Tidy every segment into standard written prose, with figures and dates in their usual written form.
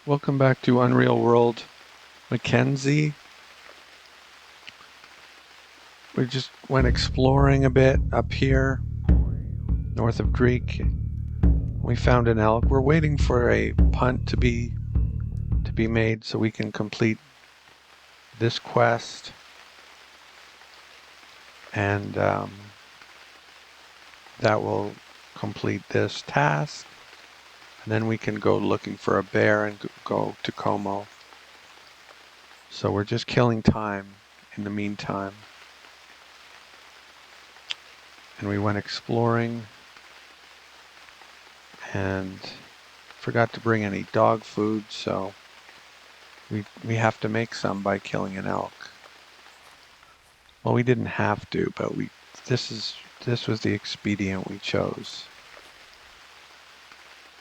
Welcome back to Unreal World, Mackenzie. We just went exploring a bit up here, north of Greek. We found an elk. We're waiting for a punt to be made so we can complete this quest, and that will complete this task. And then we can go looking for a bear and go to Como. So we're just killing time in the meantime. And we went exploring and forgot to bring any dog food, so we have to make some by killing an elk. Well, we didn't have to, but this was the expedient we chose.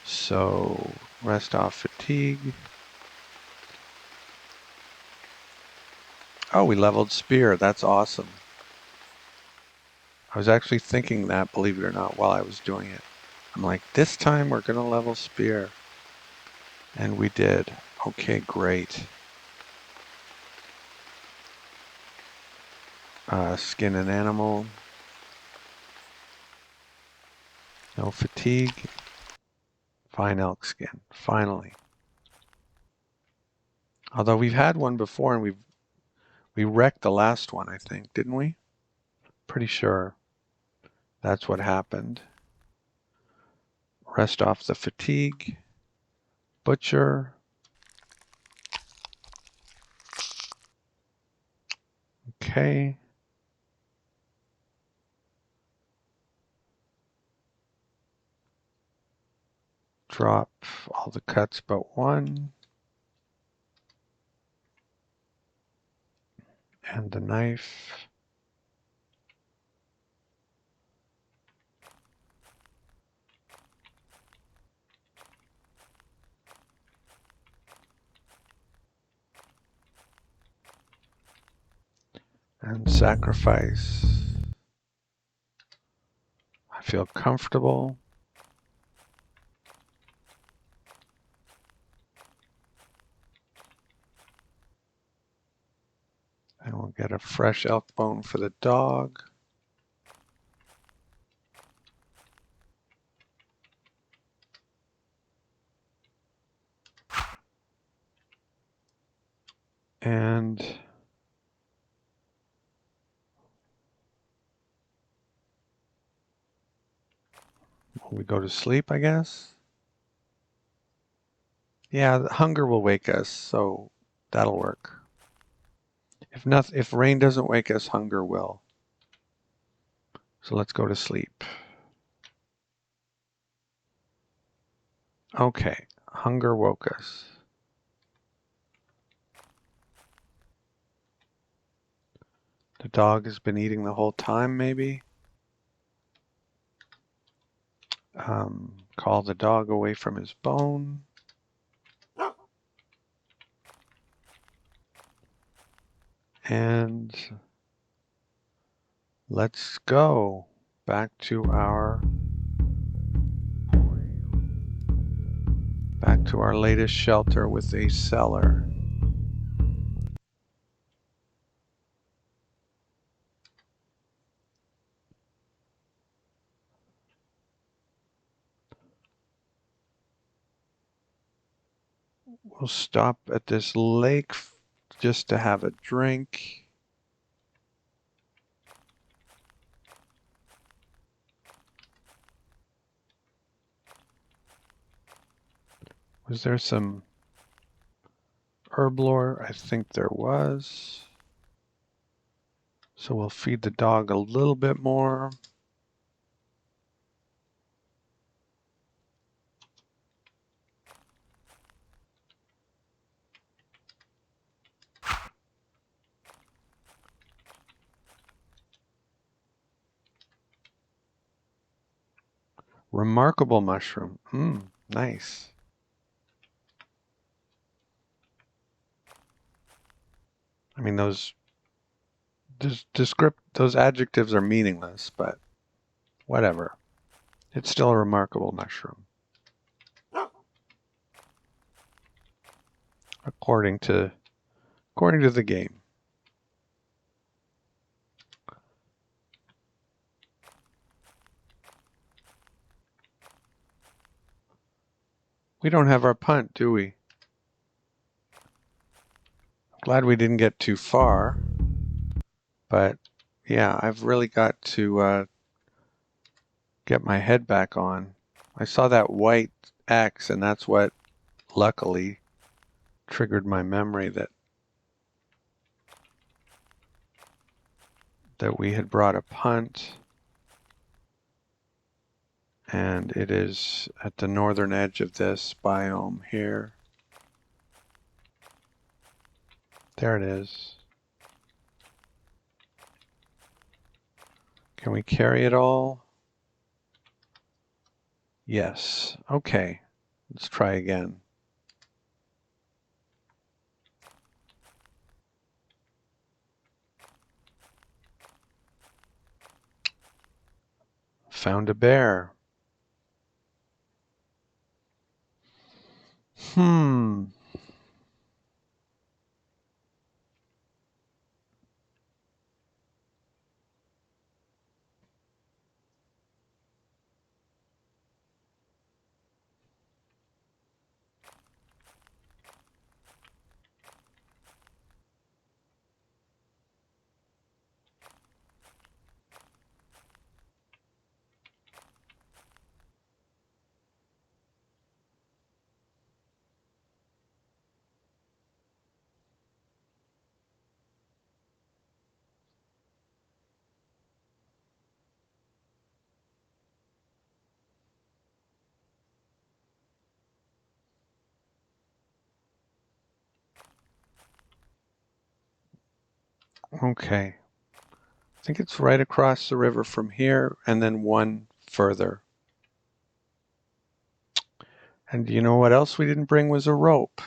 So rest off fatigue. Oh, we leveled spear. That's awesome. I was actually thinking that, believe it or not, while I was doing it. I'm like, this time we're gonna level spear. And we did. Okay, great. Skin an animal. No fatigue. Fine elk skin. Finally. Although we've had one before and we wrecked the last one, I think, didn't we? Pretty sure that's what happened. Rest off the fatigue. Butcher. Okay. Drop all the cuts but one. And the knife. And sacrifice. I feel comfortable. And we'll get a fresh elk bone for the dog. And we go to sleep, I guess. Yeah, hunger will wake us, so that'll work. If rain doesn't wake us, hunger will. So let's go to sleep. Okay, hunger woke us. The dog has been eating the whole time, maybe. Call the dog away from his bone. And let's go back to our latest shelter with a cellar. We'll stop at this lake just to have a drink. Was there some herb lore? I think there was. So we'll feed the dog a little bit more. Remarkable mushroom. Nice. I mean, those adjectives are meaningless, but whatever. It's still a remarkable mushroom. according to the game. We don't have our punt, do we? Glad we didn't get too far. But yeah, I've really got to get my head back on. I saw that white X, and that's what luckily triggered my memory that we had brought a punt, and it is at the northern edge of this biome here. There it is. Can we carry it all? Yes. Okay. Let's try again. Found a bear. Hmm. Okay. I think it's right across the river from here, and then one further. And you know what else we didn't bring was a rope.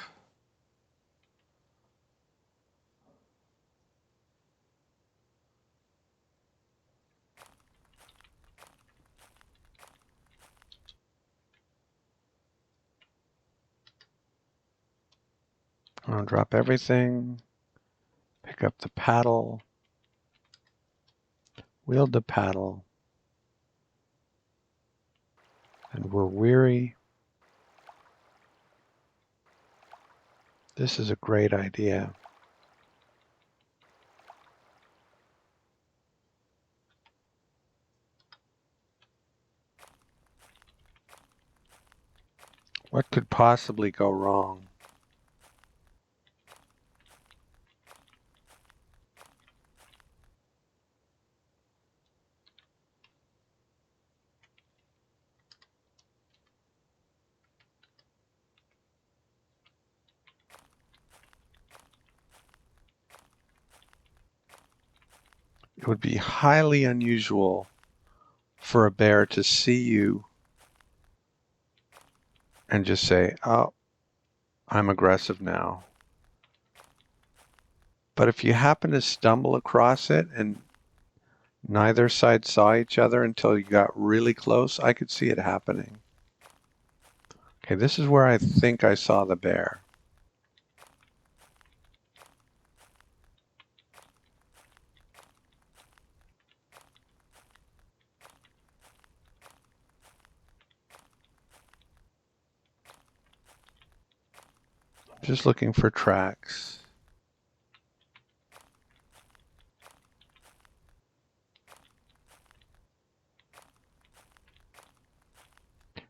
I'll drop everything, pick up the paddle, wield the paddle, and we're weary. This is a great idea. What could possibly go wrong? It would be highly unusual for a bear to see you and just say, oh, I'm aggressive now. But if you happen to stumble across it and neither side saw each other until you got really close, I could see it happening. Okay, this is where I think I saw the bear. Just looking for tracks.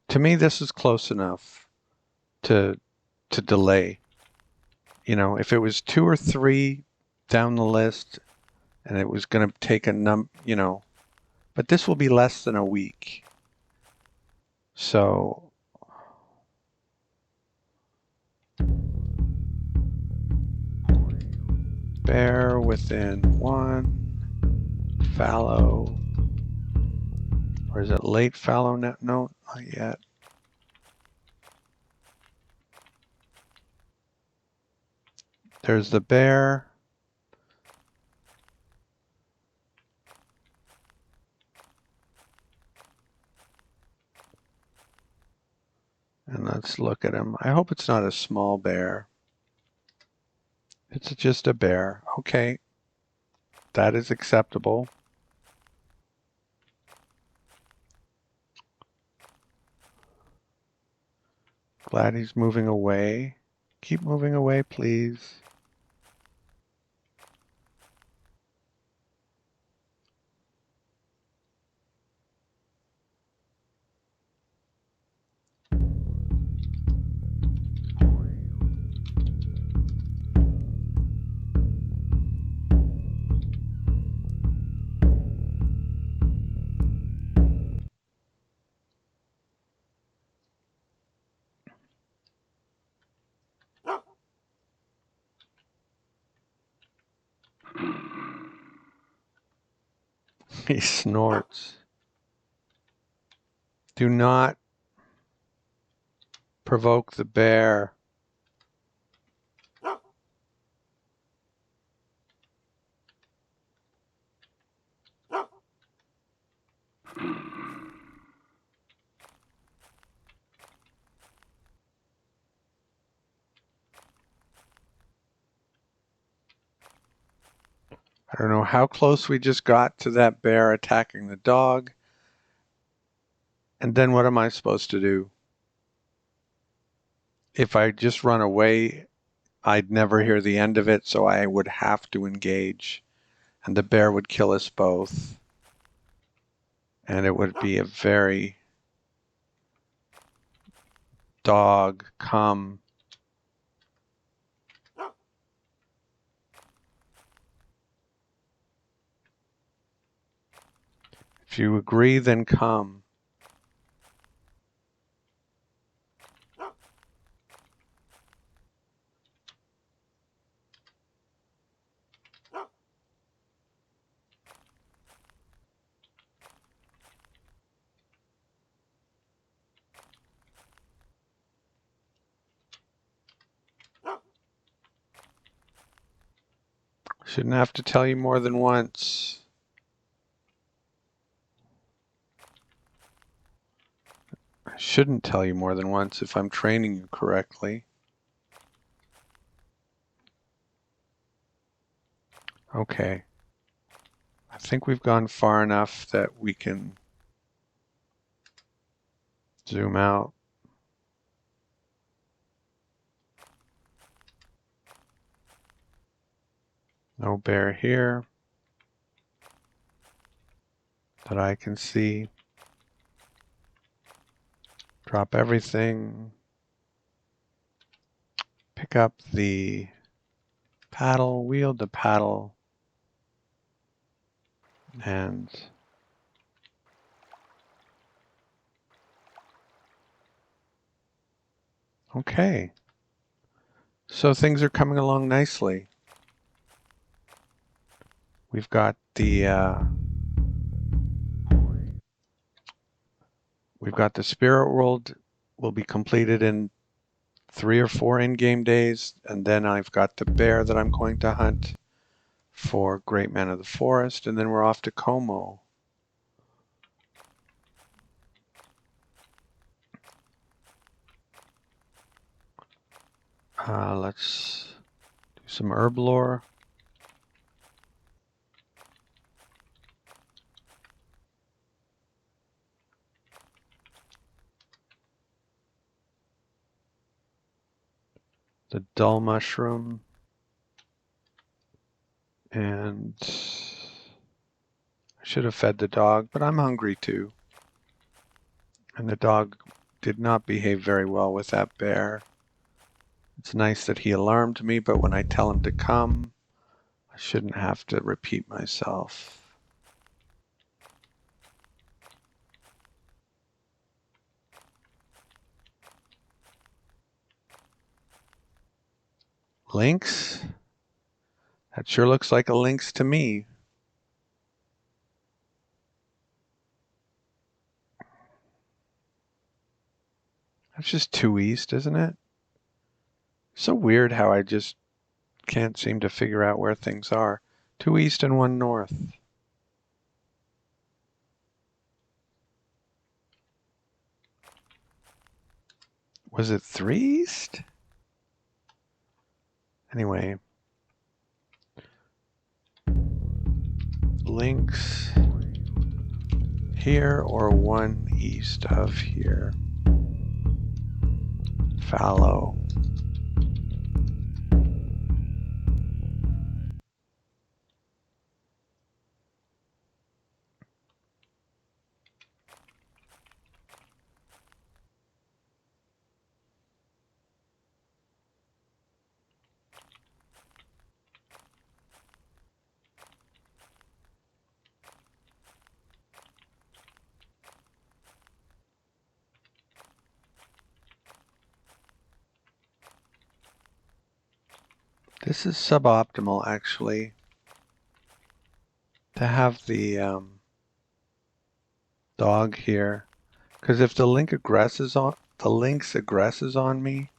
To me, this is close enough to delay. You know, if it was 2 or 3 down the list and it was going to take but this will be less than a week. So bear within 1 fallow, or is it late fallow? No, not yet. There's the bear. And let's look at him. I hope it's not a small bear. It's just a bear. Okay. That is acceptable. Glad he's moving away. Keep moving away, please. He snorts. Do not provoke the bear. I don't know how close we just got to that bear attacking the dog. And then what am I supposed to do? If I just run away, I'd never hear the end of it, so I would have to engage. And the bear would kill us both. And it would be a very dog, come. If you agree, then come. Shouldn't have to tell you more than once. I shouldn't tell you more than once if I'm training you correctly. Okay. I think we've gone far enough that we can zoom out. No bear here that I can see. Drop everything. Pick up the paddle, wield the paddle, and okay. So things are coming along nicely. We've got the spirit world will be completed in 3 or 4 in-game days, and then I've got the bear that I'm going to hunt for Great Man of the Forest, and then we're off to Como. Let's do some herb lore. The dull mushroom. And I should have fed the dog, but I'm hungry too. And the dog did not behave very well with that bear. It's nice that he alarmed me, but when I tell him to come, I shouldn't have to repeat myself. Lynx? That sure looks like a lynx to me. That's just 2 east, isn't it? So weird how I just can't seem to figure out where things are. 2 east and 1 north. Was it 3 east? Anyway, links here or one east of here. Fallow. This is suboptimal, actually, to have the dog here, because if the links aggresses on me,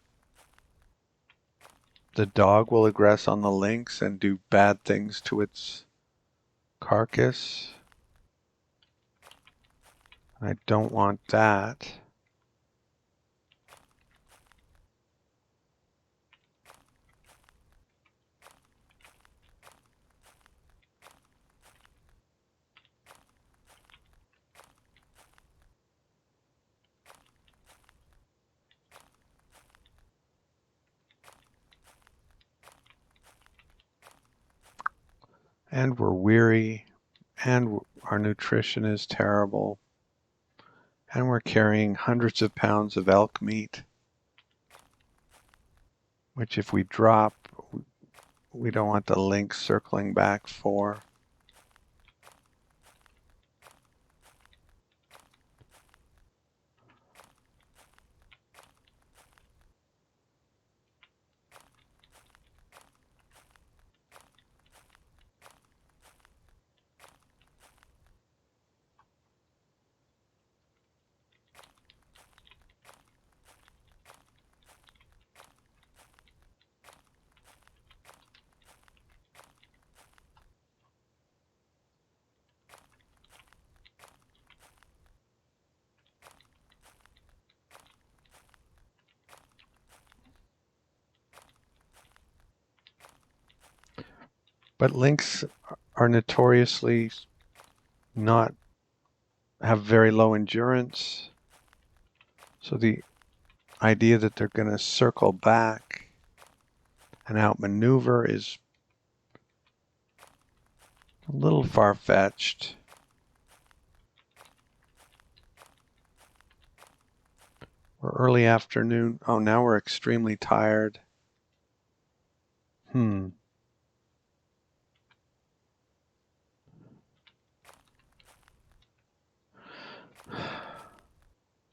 the dog will aggress on the links and do bad things to its carcass. I don't want that. And we're weary, and our nutrition is terrible, and we're carrying hundreds of pounds of elk meat, which if we drop, we don't want the lynx circling back for. But lynx are notoriously not have very low endurance. So the idea that they're going to circle back and outmaneuver is a little far-fetched. We're early afternoon. Oh, now we're extremely tired.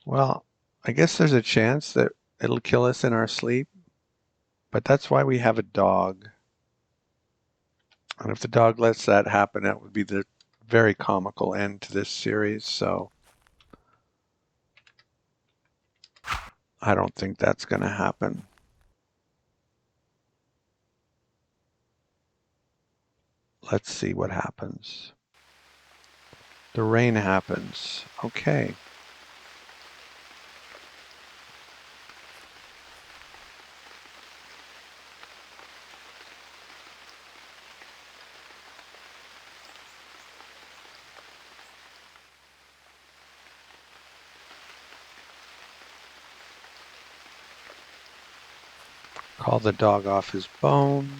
Well, I guess there's a chance that it'll kill us in our sleep, but that's why we have a dog. And if the dog lets that happen, that would be the very comical end to this series. So I don't think that's going to happen. Let's see what happens. The rain happens. Okay. Call the dog off his bone.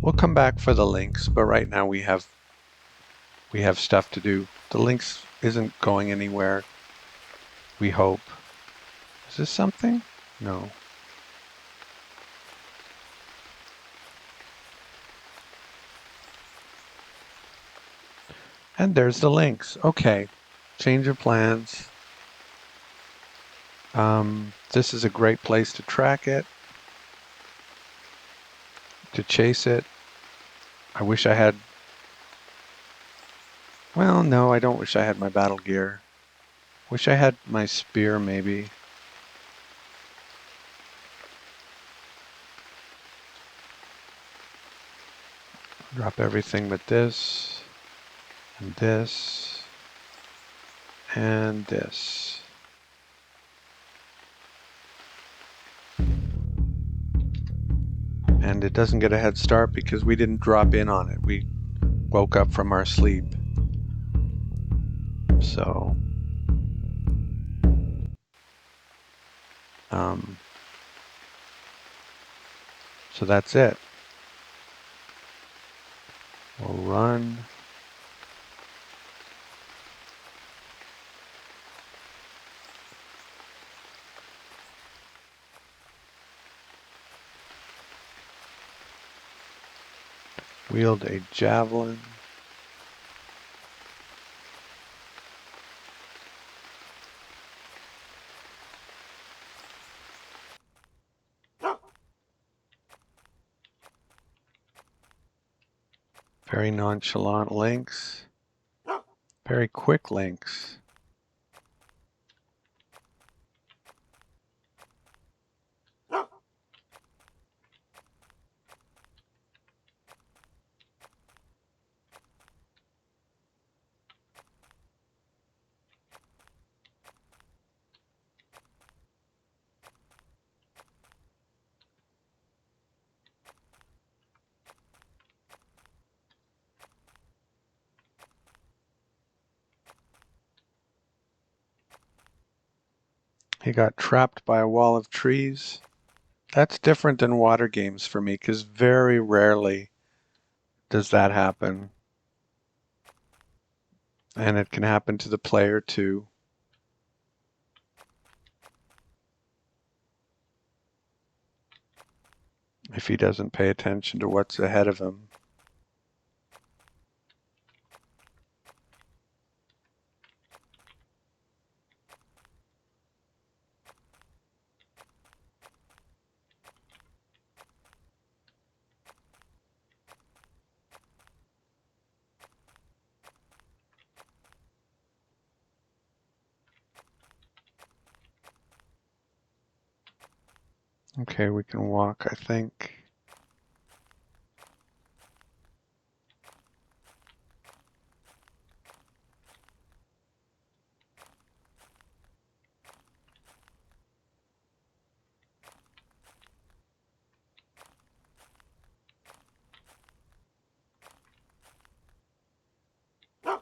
We'll come back for the lynx, but right now we have stuff to do. The lynx isn't going anywhere, we hope. Is this something? No. And there's the lynx. Okay. Change of plans. This is a great place to track it, to chase it. I wish I had... Well, no, I don't wish I had my battle gear. Wish I had my spear, maybe. Drop everything but this. and this, and this. And it doesn't get a head start because we didn't drop in on it. We woke up from our sleep. So, so that's it. We'll run. Wield a javelin. Very nonchalant links. Very quick links. He got trapped by a wall of trees. That's different than water games for me because very rarely does that happen. And it can happen to the player too. If he doesn't pay attention to what's ahead of him. Okay, we can walk, I think. I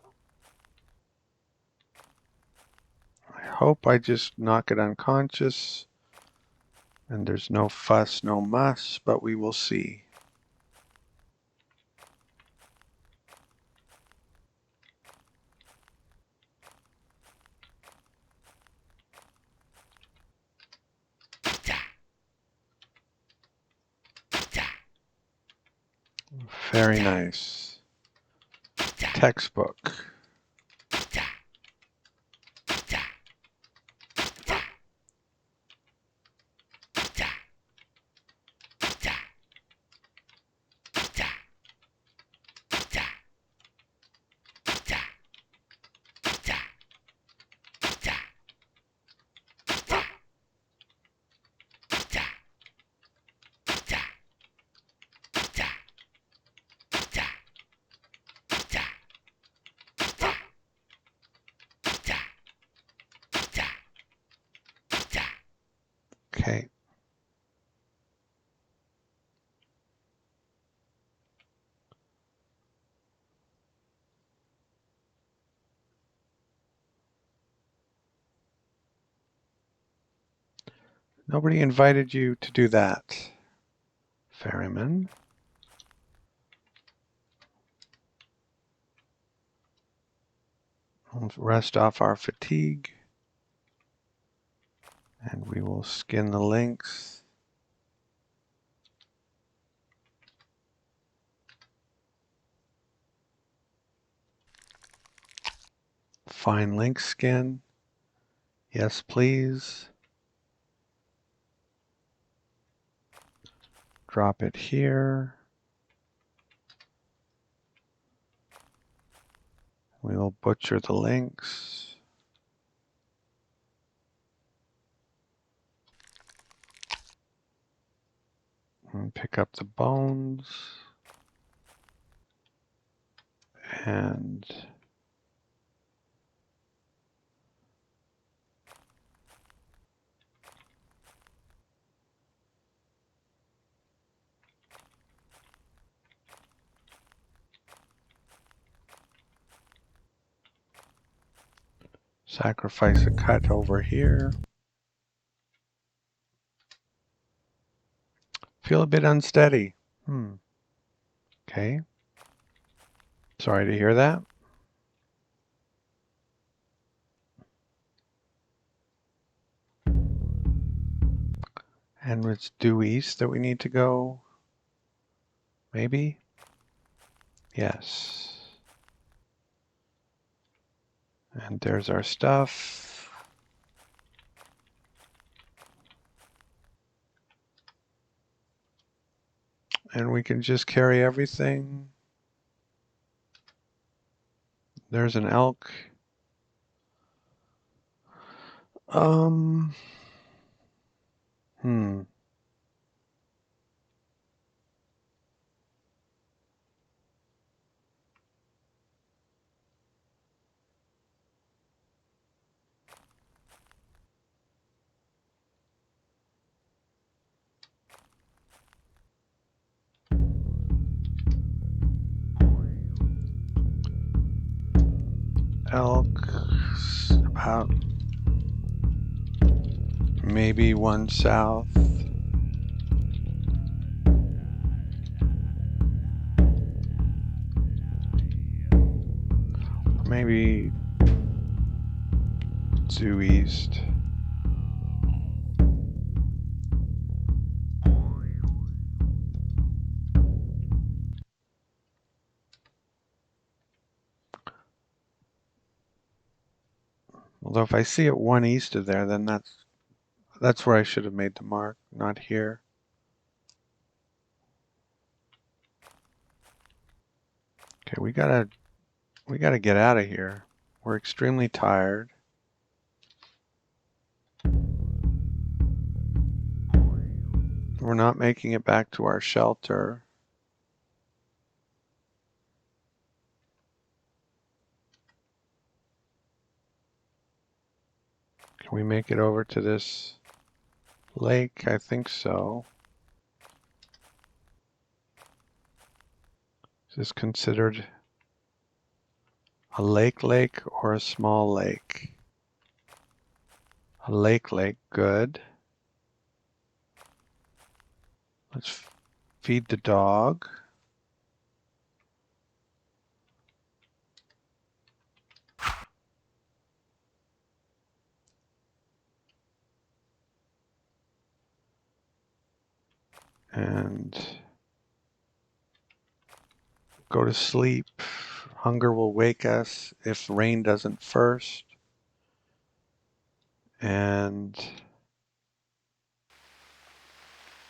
hope I just knock it unconscious and there's no fuss, no muss, but we will see. Very nice. Textbook. Okay. Nobody invited you to do that, Ferryman. We'll rest off our fatigue. And we will skin the links. Fine link skin. Yes, please. Drop it here. We will butcher the links. And pick up the bones. And Sacrifice a cut over here. Feel a bit unsteady. Okay. Sorry to hear that. And it's due east that we need to go. Maybe? Yes. And there's our stuff. And we can just carry everything. There's an elk. Hmm. Elk. About maybe one south. Maybe due east. Although if I see it one east of there, then that's where I should have made the mark, not here. Okay, we gotta get out of here. We're extremely tired. We're not making it back to our shelter. Can we make it over to this lake? I think so. Is this considered a lake or a small lake? A lake, good. Let's feed the dog. And go to sleep. Hunger will wake us if rain doesn't first.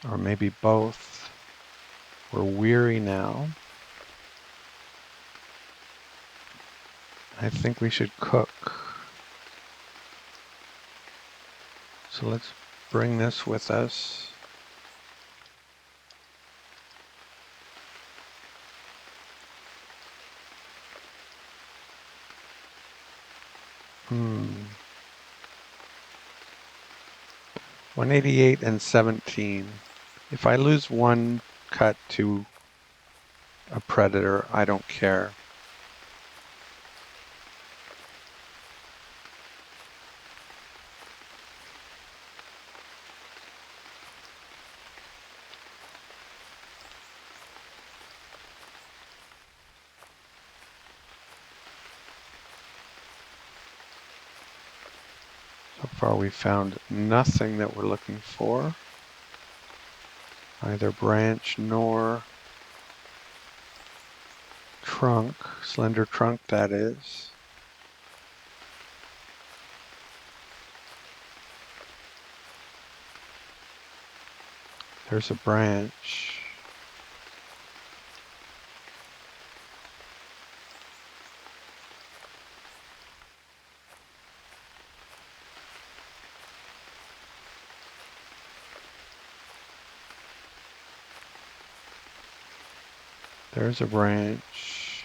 Or maybe both. We're weary now. I think we should cook. So let's bring this with us. Hmm. 188 and 17. If I lose one cut to a predator, I don't care. So far we found nothing that we're looking for. Either branch nor trunk, slender trunk that is. There's a branch. There's a branch.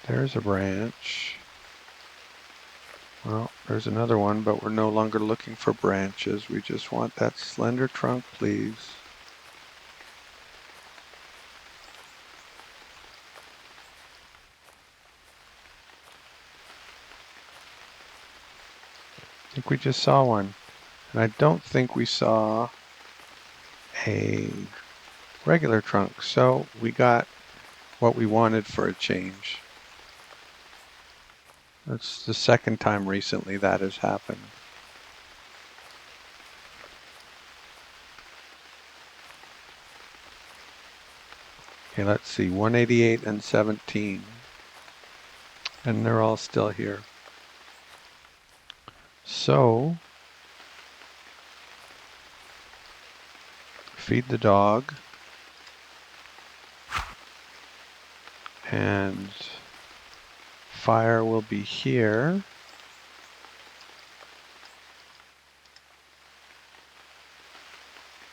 There's a branch. Well, there's another one, but we're no longer looking for branches. We just want that slender trunk, please. I think we just saw one. And I don't think we saw a regular trunk. So we got what we wanted for a change. That's the second time recently that has happened. Okay, let's see, 188 and 17. And they're all still here. So, feed the dog. And fire will be here.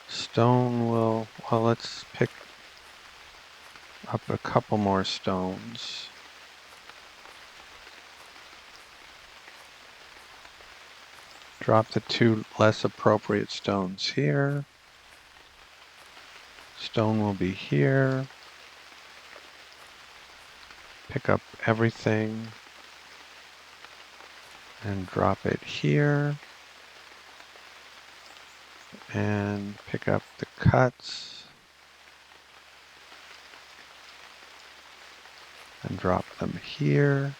Stone will, well, let's pick up a couple more stones. Drop the two less appropriate stones here. Stone will be here. Pick up everything and drop it here. And pick up the cuts and drop them here.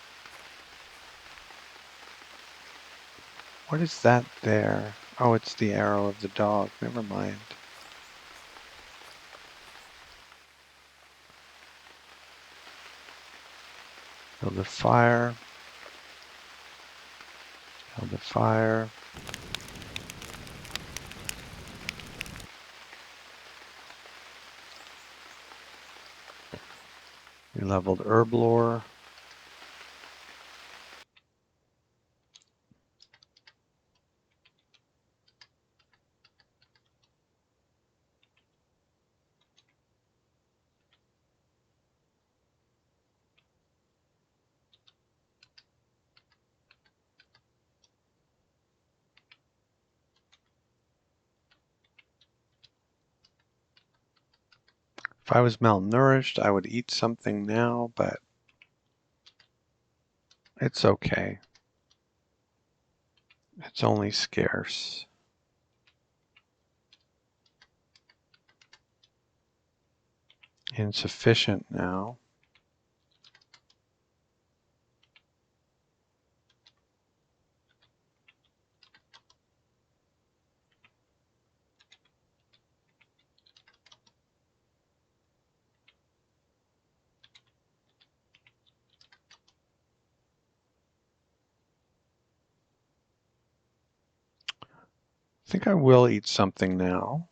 What is that there? Oh, it's the arrow of the dog. Never mind. Build a fire. Build a fire. We leveled herb lore. If I was malnourished, I would eat something now, but it's okay. It's only scarce. Insufficient now. I think I will eat something now.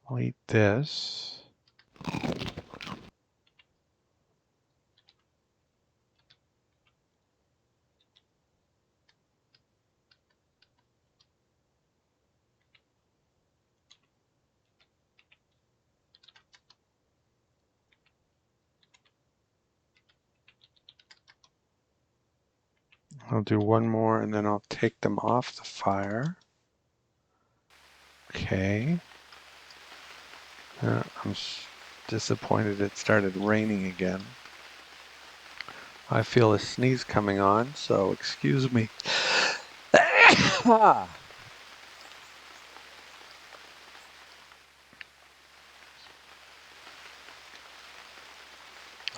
I'll eat this. I'll do one more and then I'll take them off the fire. Okay. I'm disappointed it started raining again. I feel a sneeze coming on, so excuse me. I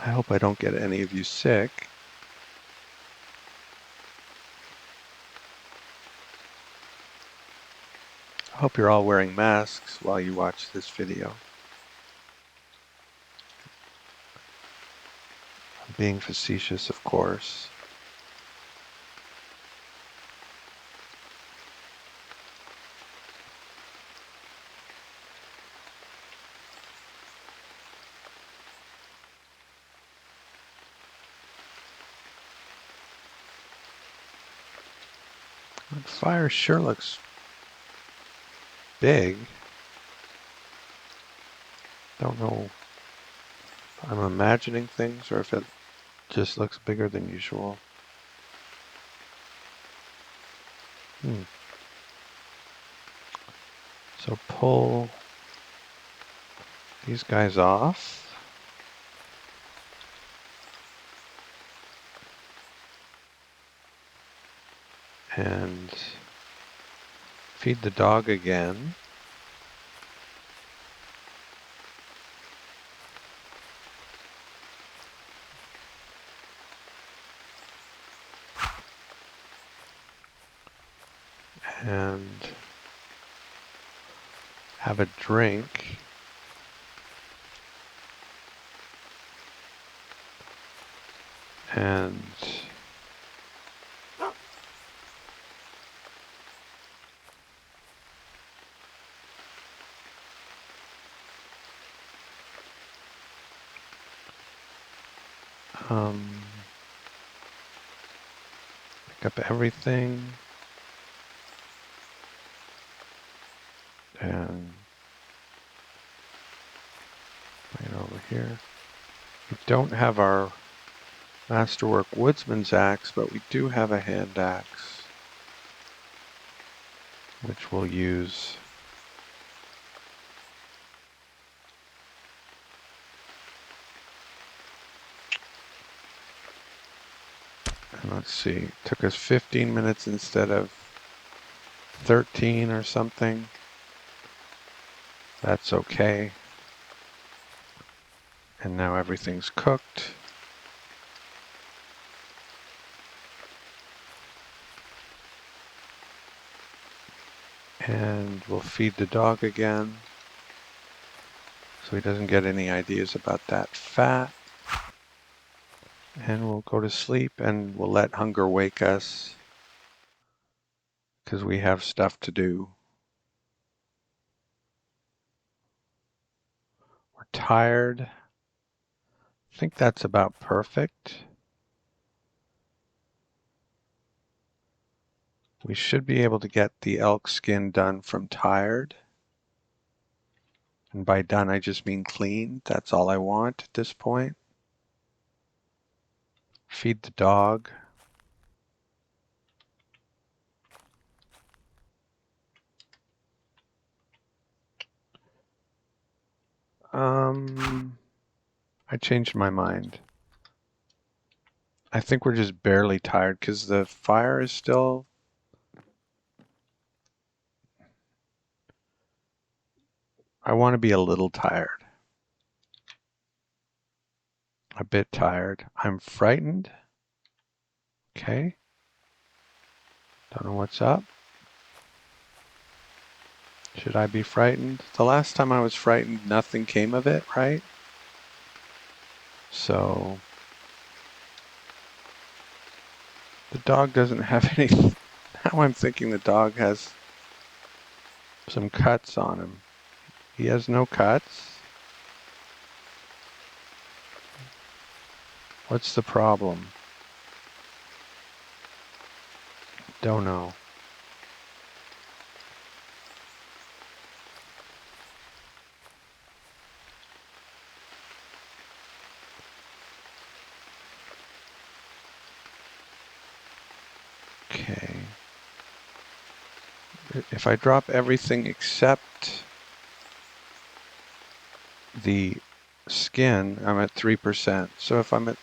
hope I don't get any of you sick. I hope you're all wearing masks while you watch this video. I'm being facetious, of course. The fire sure looks big. Don't know if I'm imagining things or if it just looks bigger than usual. So pull these guys off. And feed the dog again. And have a drink. And pick up everything. And bring it over here. We don't have our Masterwork Woodsman's axe, but we do have a hand axe, which we'll use. And let's see, it took us 15 minutes instead of 13 or something. That's okay. And now everything's cooked. And we'll feed the dog again, so he doesn't get any ideas about that fat. And we'll go to sleep, and we'll let hunger wake us, because we have stuff to do. We're tired. I think that's about perfect. We should be able to get the elk skin done from tired. And by done, I just mean clean. That's all I want at this point. Feed the dog. I changed my mind. I think we're just barely tired because the fire is still... I want to be a little tired. A bit tired. I'm frightened. Okay. Don't know what's up. Should I be frightened? The last time I was frightened, nothing came of it, right? So the dog doesn't have any... Now I'm thinking the dog has some cuts on him. He has no cuts. What's the problem? Don't know. Okay. If I drop everything except the skin, I'm at 3%. So if I'm at...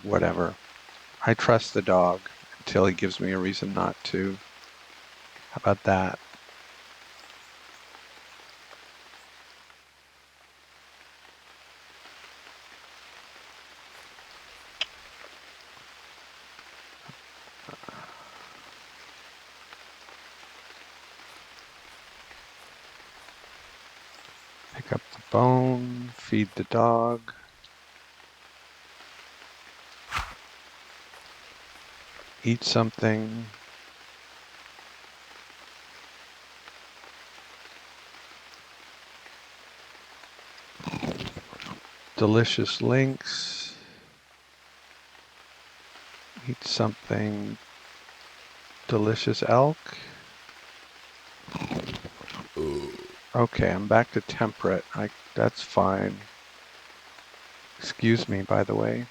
whatever. I trust the dog until he gives me a reason not to. How about that? Pick up the bone, feed the dog. Eat something. Delicious links. Eat something. Delicious elk. Okay, I'm back to temperate. That's fine. Excuse me, by the way.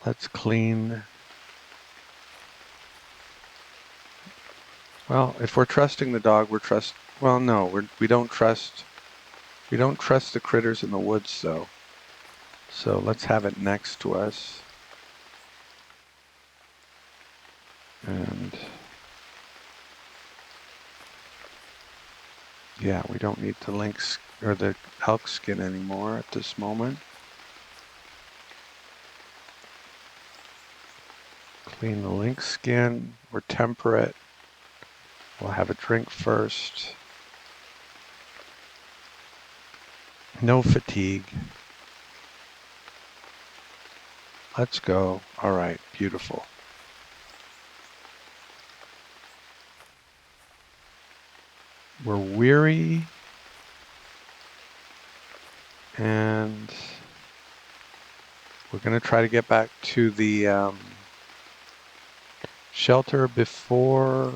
Let's clean. Well, if we're trusting the dog, well, no, we don't trust the critters in the woods, though. So let's have it next to us. And yeah, we don't need the lynx or the elk skin anymore at this moment. Clean the lynx skin or temper it. We'll have a drink first. No fatigue. Let's go. All right, beautiful. We're weary. And we're going to try to get back to the shelter before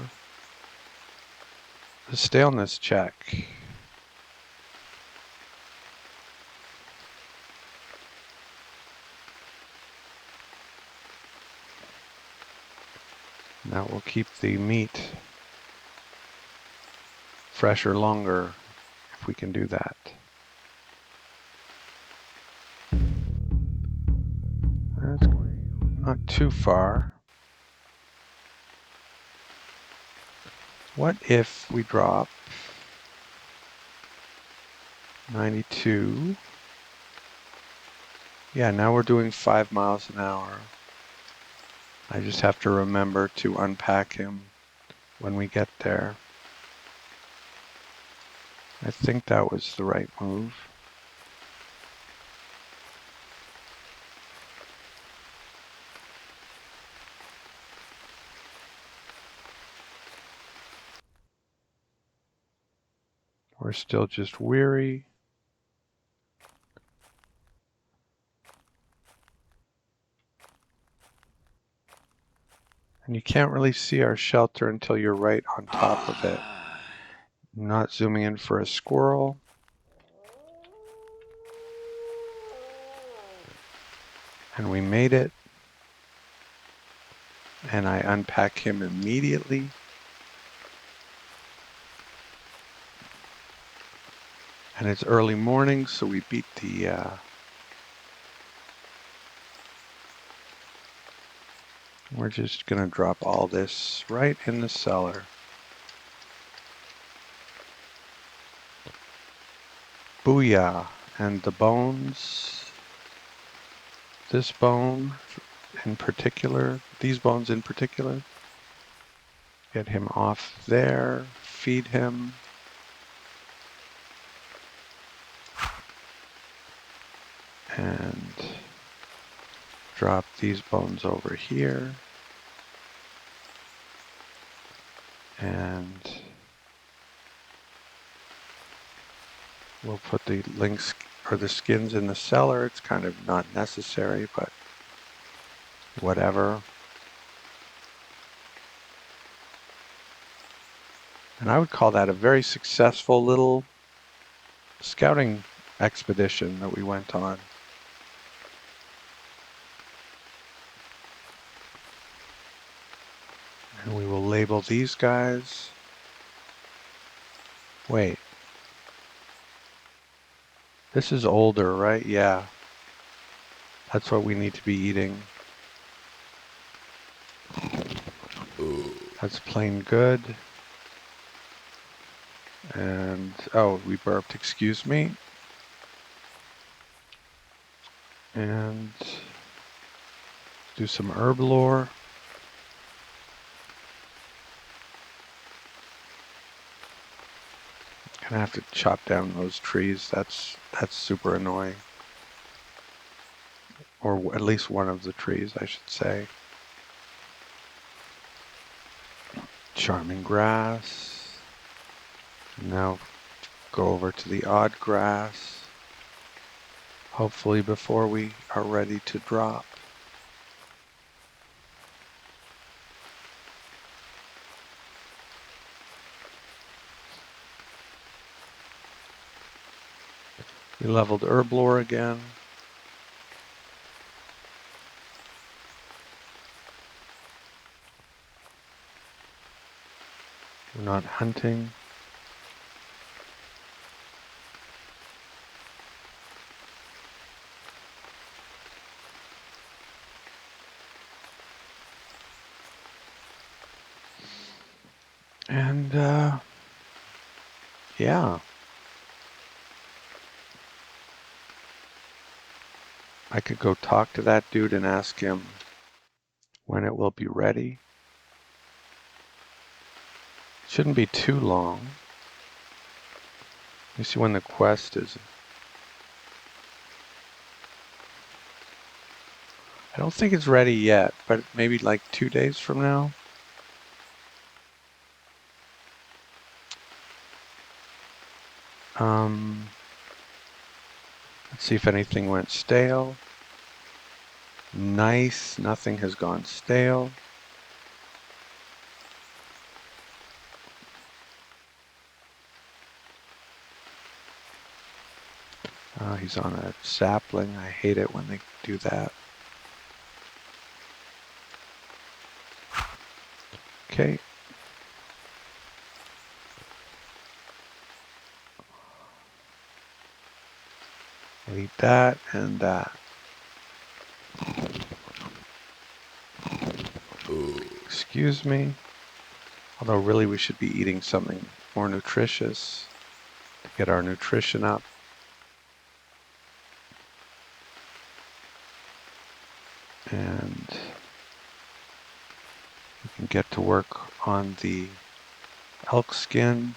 the staleness check. That will keep the meat fresher longer if we can do that. That's not too far. What if we drop 92? Yeah, now we're doing 5 miles an hour. I just have to remember to unpack him when we get there. I think that was the right move. We're still just weary. And you can't really see our shelter until you're right on top of it. I'm not zooming in for a squirrel. And we made it. And I unpack him immediately. And it's early morning, so we beat the we're just gonna drop all this right in the cellar. Booyah. And the bones, this bone in particular, these bones in particular, get him off there, feed him. And drop these bones over here. And we'll put the links or the skins in the cellar. It's kind of not necessary, but whatever. And I would call that a very successful little scouting expedition that we went on. And we will label these guys. Wait. This is older, right? Yeah. That's what we need to be eating. That's plain good. And, oh, we burped, excuse me. And do some herb lore. Gonna have to chop down those trees. That's super annoying. Or at least one of the trees, I should say. Charming grass. Now go over to the odd grass. Hopefully before we are ready to drop. We leveled herb lore again. We're not hunting. And yeah, I could go talk to that dude and ask him when it will be ready. Shouldn't be too long. Let me see when the quest is. I don't think it's ready yet, but maybe like 2 days from now. Let's see if anything went stale. Nice, nothing has gone stale. He's on a sapling. I hate it when they do that. Okay. I'll eat that and that. Excuse me. Although really we should be eating something more nutritious to get our nutrition up. And we can get to work on the elk skin.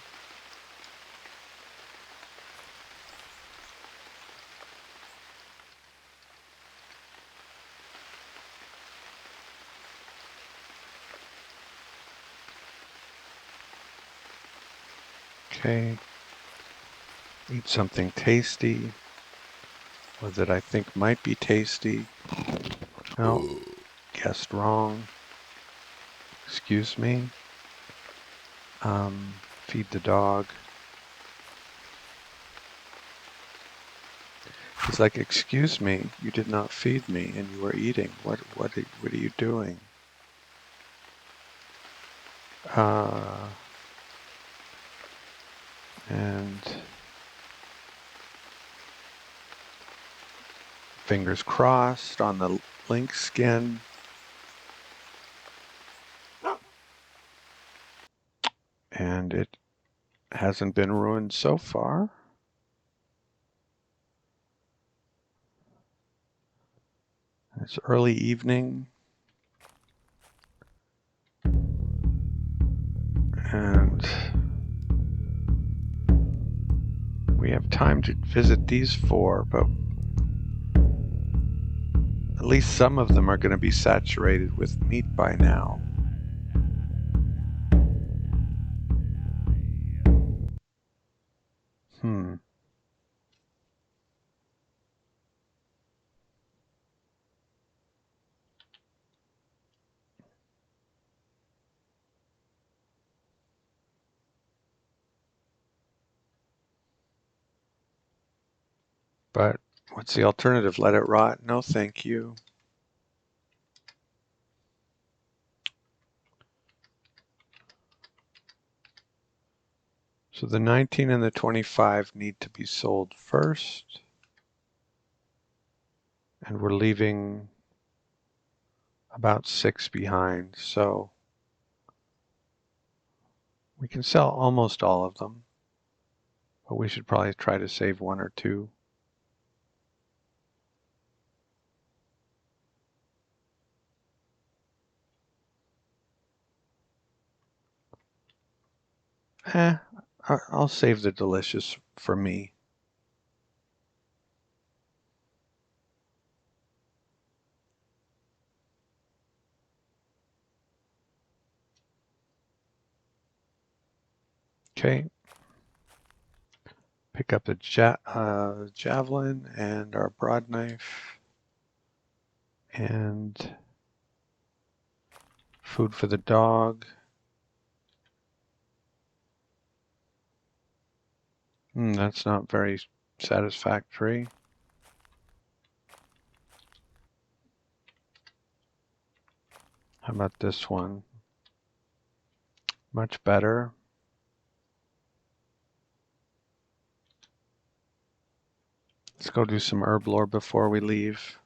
Okay. Eat something tasty, or that I think might be tasty. No, guessed wrong. Excuse me. Feed the dog. He's like, excuse me, you did not feed me and you were eating. What are you doing? And fingers crossed on the lynx skin. And it hasn't been ruined so far. It's early evening. And we have time to visit these 4, but at least some of them are going to be saturated with meat by now. But what's the alternative? Let it rot? No, thank you. So the 19 and the 25 need to be sold first. And we're leaving about 6 behind. So we can sell almost all of them. But we should probably try to save 1 or 2. I'll save the delicious for me. Okay. Pick up the javelin and our broad knife. And food for the dog. That's not very satisfactory. How about this one? Much better. Let's go do some herb lore before we leave.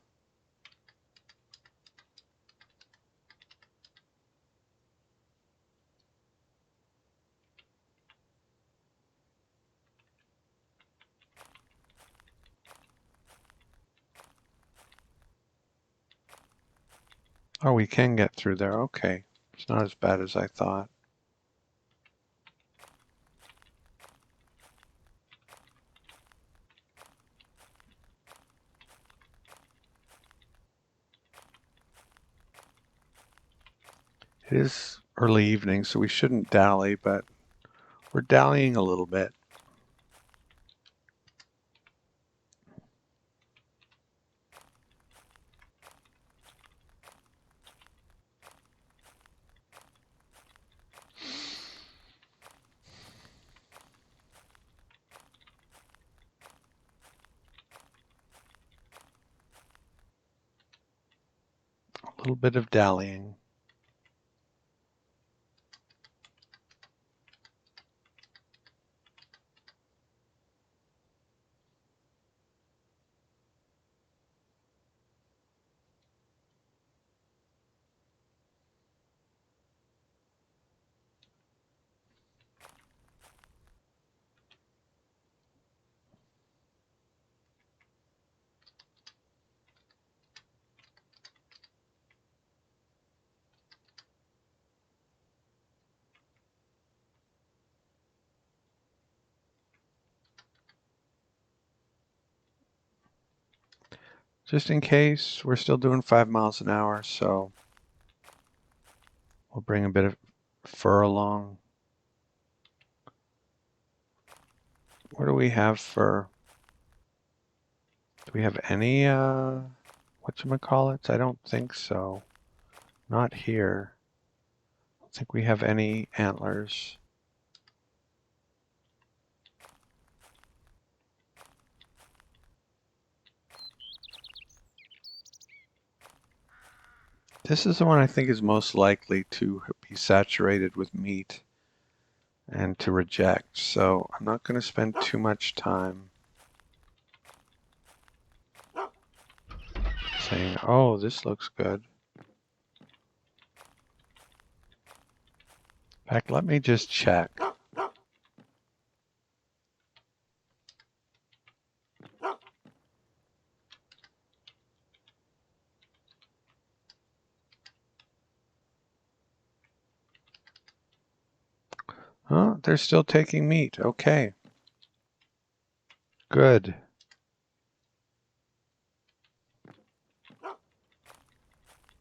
Oh, we can get through there. Okay. It's not as bad as I thought. It is early evening, so we shouldn't dally, but we're dallying a little bit. A little bit of dallying. Just in case, we're still doing 5 miles an hour, so we'll bring a bit of fur along. What do we have for? Do we have any whatchamacallits? I don't think so. Not here. I don't think we have any antlers. This is the one I think is most likely to be saturated with meat and to reject, so I'm not going to spend too much time saying, oh, this looks good. In fact, let me just check. Oh, they're still taking meat. Okay. Good.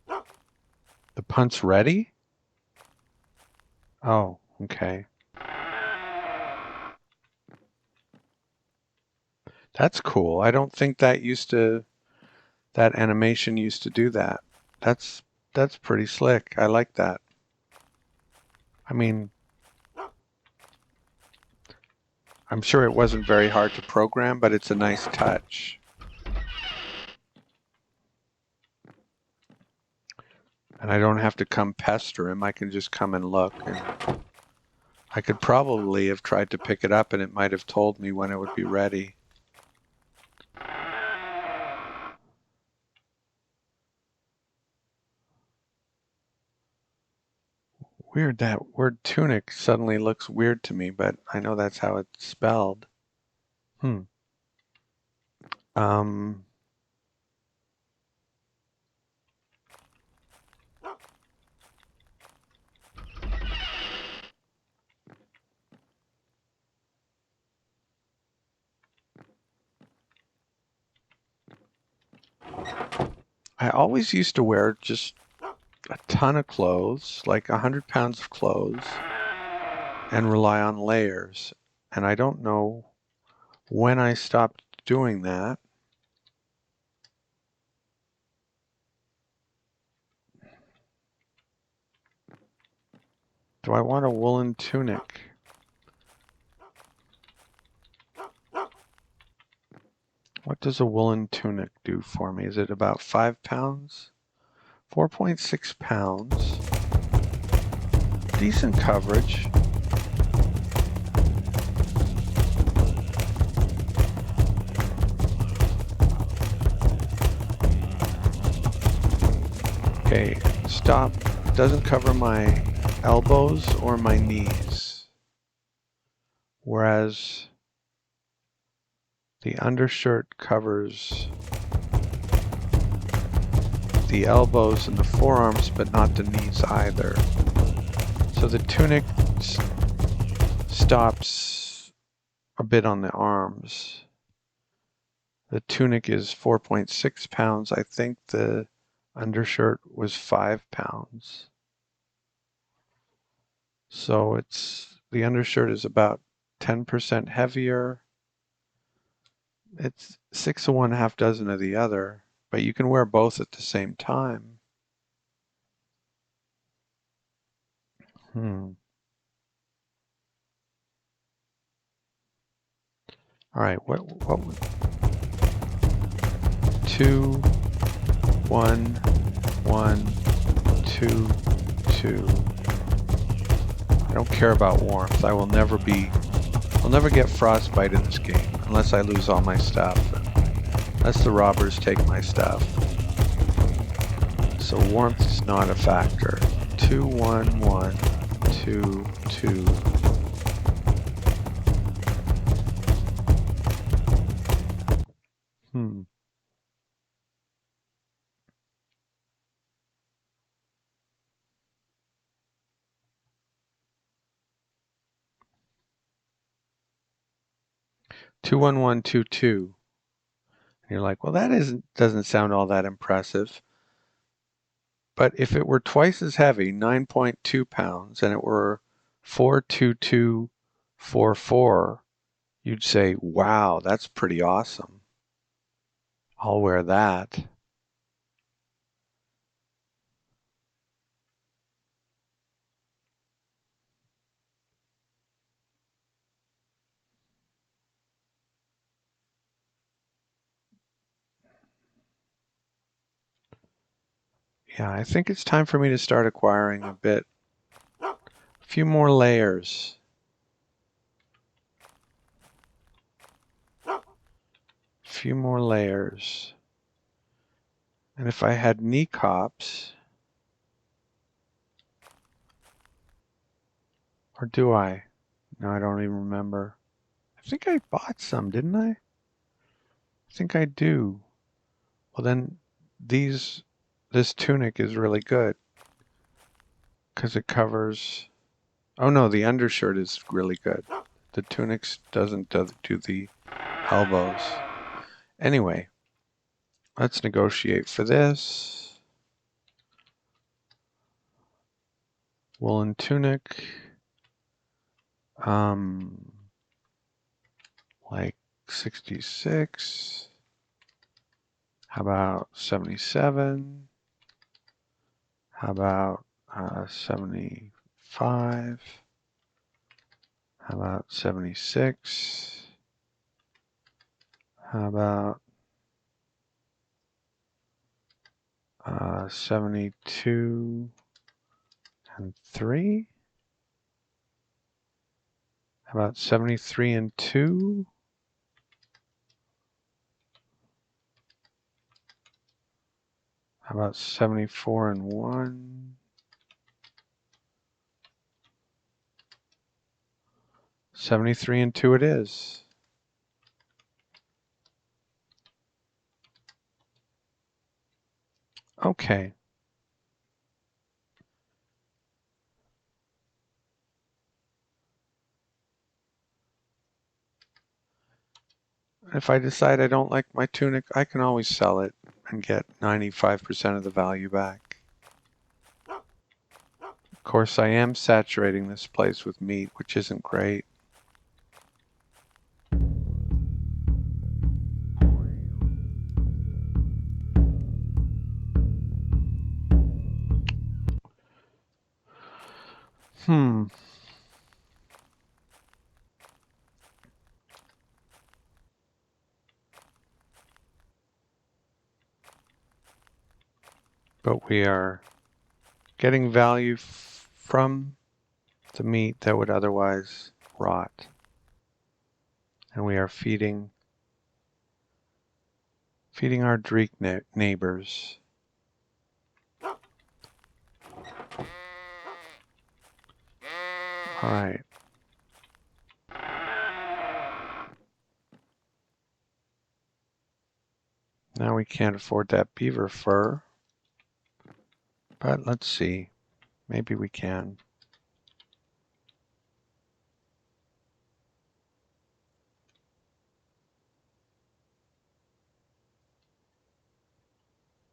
The punt's ready? Oh, okay. That's cool. I don't think that animation used to do that. That's pretty slick. I like that. I mean, I'm sure it wasn't very hard to program, but it's a nice touch. And I don't have to come pester him. I can just come and look. And I could probably have tried to pick it up and it might have told me when it would be ready. Weird, that word tunic suddenly looks weird to me, but I know that's how it's spelled. I always used to wear just a ton of clothes, like 100 pounds of clothes, and rely on layers. And I don't know when I stopped doing that. Do I want a woolen tunic? What does a woolen tunic do for me? Is it about 5 pounds? 4.6 pounds. Decent coverage. Okay, stop. Doesn't cover my elbows or my knees. Whereas the undershirt covers the elbows and the forearms, but not the knees either. So the tunic stops a bit on the arms. The tunic is 4.6 pounds. I think the undershirt was 5 pounds. So the undershirt is about 10% heavier. It's 6 of one, half dozen of the other, but you can wear both at the same time. All right, what 2, 1, 1, 2, 2. I don't care about warmth. I'll never get frostbite in this game unless I lose all my stuff. Unless the robbers take my stuff. So warmth is not a factor. 2, 1, 1, 2, 2. Hmm. 2, 1, 1, 2, 2. And you're like, well, that doesn't sound all that impressive. But if it were twice as heavy, 9.2 pounds, and it were 42244, you'd say, wow, that's pretty awesome. I'll wear that. Yeah, I think it's time for me to start acquiring a few more layers. Few more layers. And if I had knee cops, or do I? No, I don't even remember. I think I bought some, didn't I? I think I do. Well, then this tunic is really good because it covers. Oh no, the undershirt is really good. The tunic doesn't do the elbows. Anyway, let's negotiate for this. Woolen tunic. Like 66. How about 77? How about 75? How about 76? How about 72 and 3? How about 73 and 2? How about 74 and 1? 73 and 2 it is. Okay. If I decide I don't like my tunic, I can always sell it and get 95% of the value back. Of course, I am saturating this place with meat, which isn't great. But we are getting value from the meat that would otherwise rot. And we are feeding our Dreek neighbors. All right. Now we can't afford that beaver fur. But let's see. Maybe we can.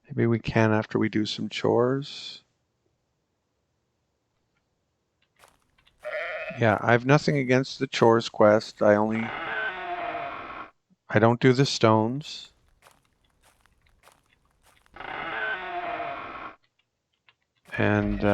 Maybe we can after we do some chores. Yeah, I have nothing against the chores quest. I don't do the stones. And did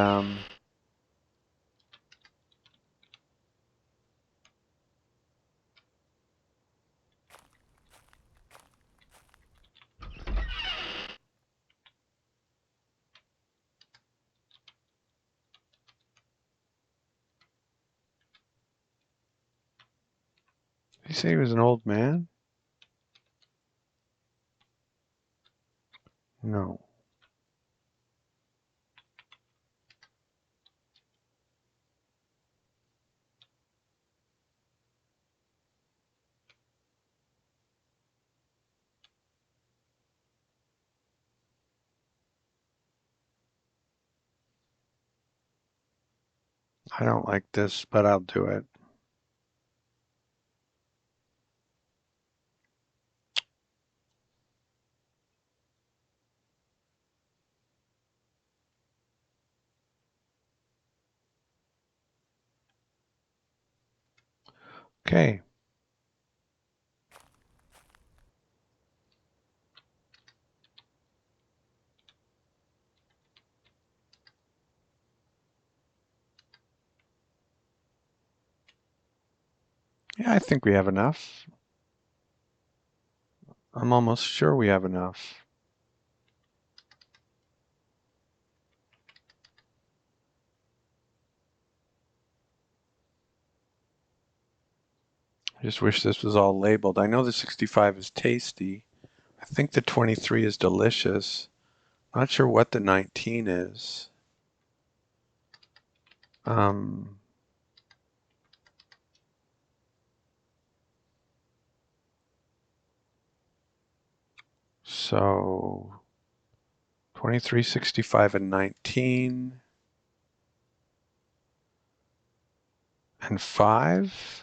he say he was an old man? No. I don't like this, but I'll do it. Okay. Yeah, I think we have enough. I'm almost sure we have enough. I just wish this was all labeled. I know the 65 is tasty. I think the 23 is delicious. Not sure what the 19 is. Um, so 23, 65, and 19. And 5.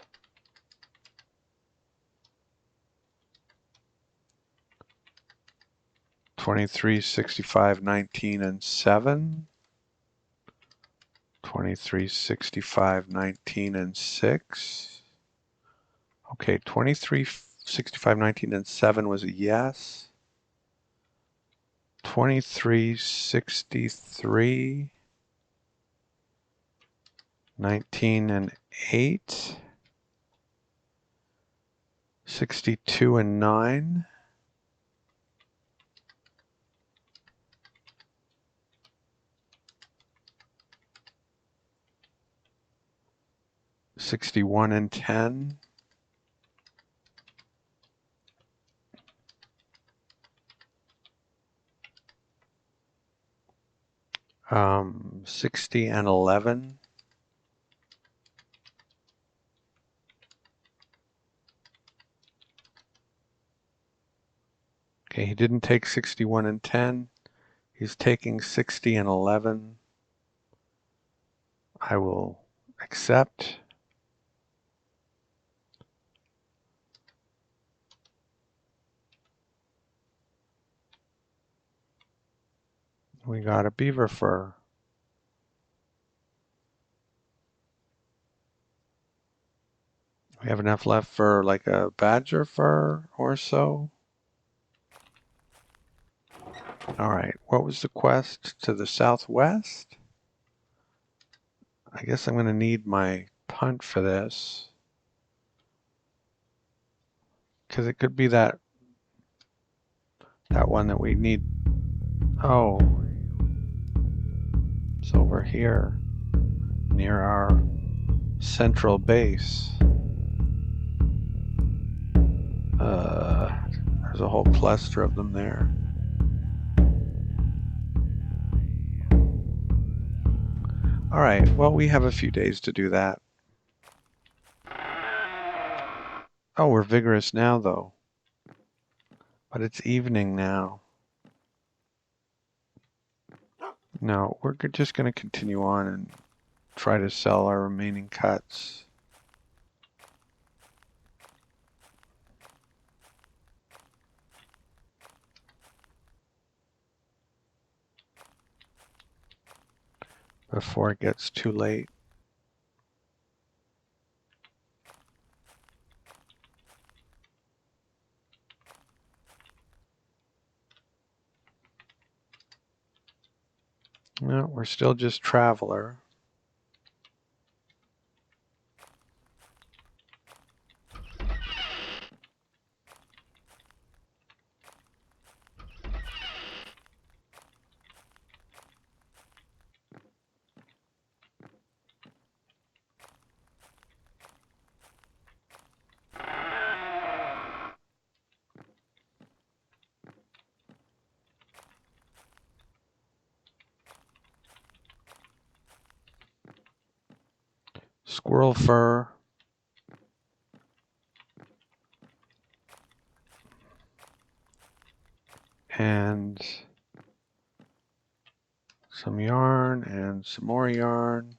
23, 65, 19, and 7. 23, 65, 19, and 6. Okay, 23, 65, 19, and 7 was a yes. 23, 63, 19, and 8. 62 and 9. 61 and 10. 60 and 11. Okay, he didn't take 61 and 10. He's taking 60 and 11. I will accept. We got a beaver fur. We have enough left for like a badger fur or so. All right, what was the quest to the southwest? I guess I'm going to need my punt for this. Because it could be that one that we need. Oh, it's over here near our central base. There's a whole cluster of them there. All right, well, we have a few days to do that. Oh, we're vigorous now, though. But it's evening now. No, we're just going to continue on and try to sell our remaining cuts. Before it gets too late. No, we're still just Traveler. Squirrel fur. And some yarn and some more yarn.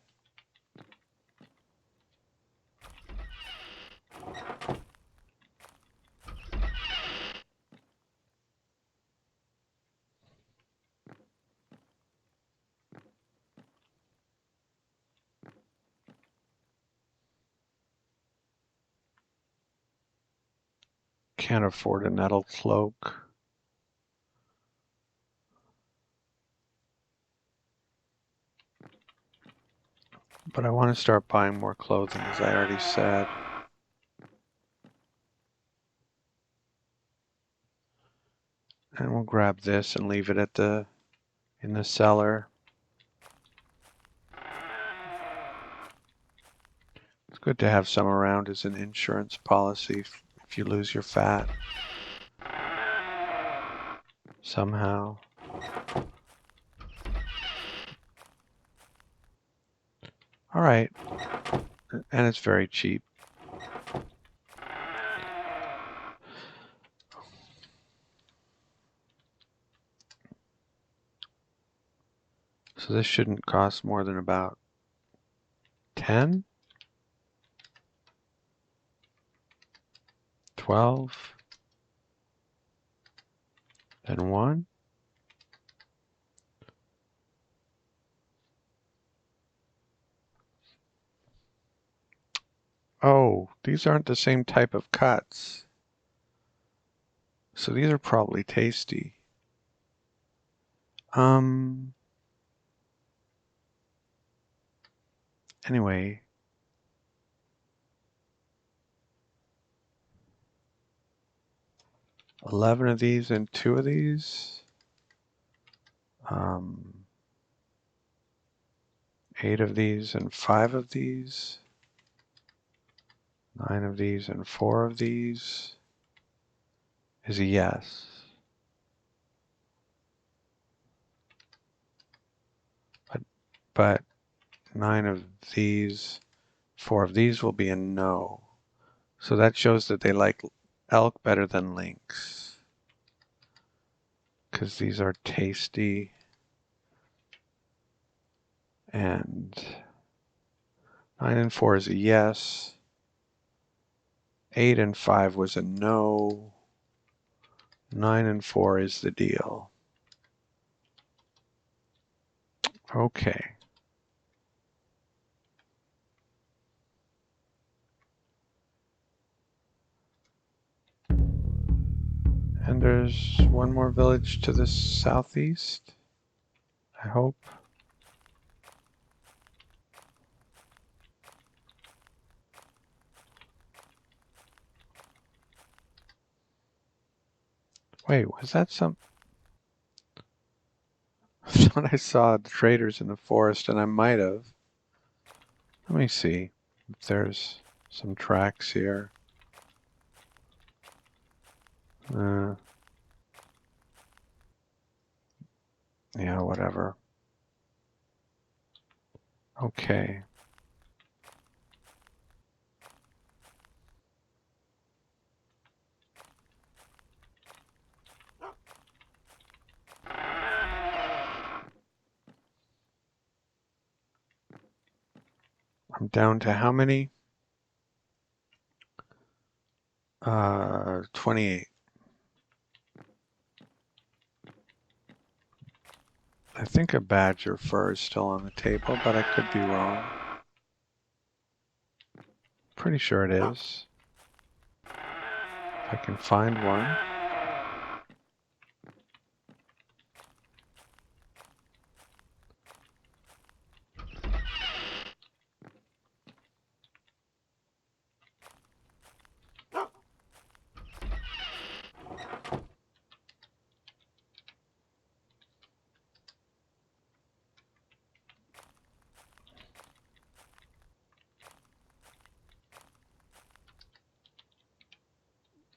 Can't afford a nettle cloak. But I want to start buying more clothing, as I already said. And we'll grab this and leave it at in the cellar. It's good to have some around as an insurance policy if you lose your fat somehow. All right. And it's very cheap. So this shouldn't cost more than about 10, 12, then 1. Oh, these aren't the same type of cuts. So these are probably tasty. Anyway. $11 of these and 2 of these. 8 of these and 5 of these. 9 of these and 4 of these is a yes. But 9 of these, 4 of these will be a no. So that shows that they like elk better than lynx. Because these are tasty. And 9 and 4 is a yes. 8 and 5 was a no. 9 and 4 is the deal. Okay. And there's one more village to the southeast, I hope. Wait, was that some? I thought I saw the traders in the forest, and I might have. Let me see if there's some tracks here. Yeah, whatever. Okay. I'm down to how many? 28. I think a badger fur is still on the table, but I could be wrong. Pretty sure it is. If I can find one.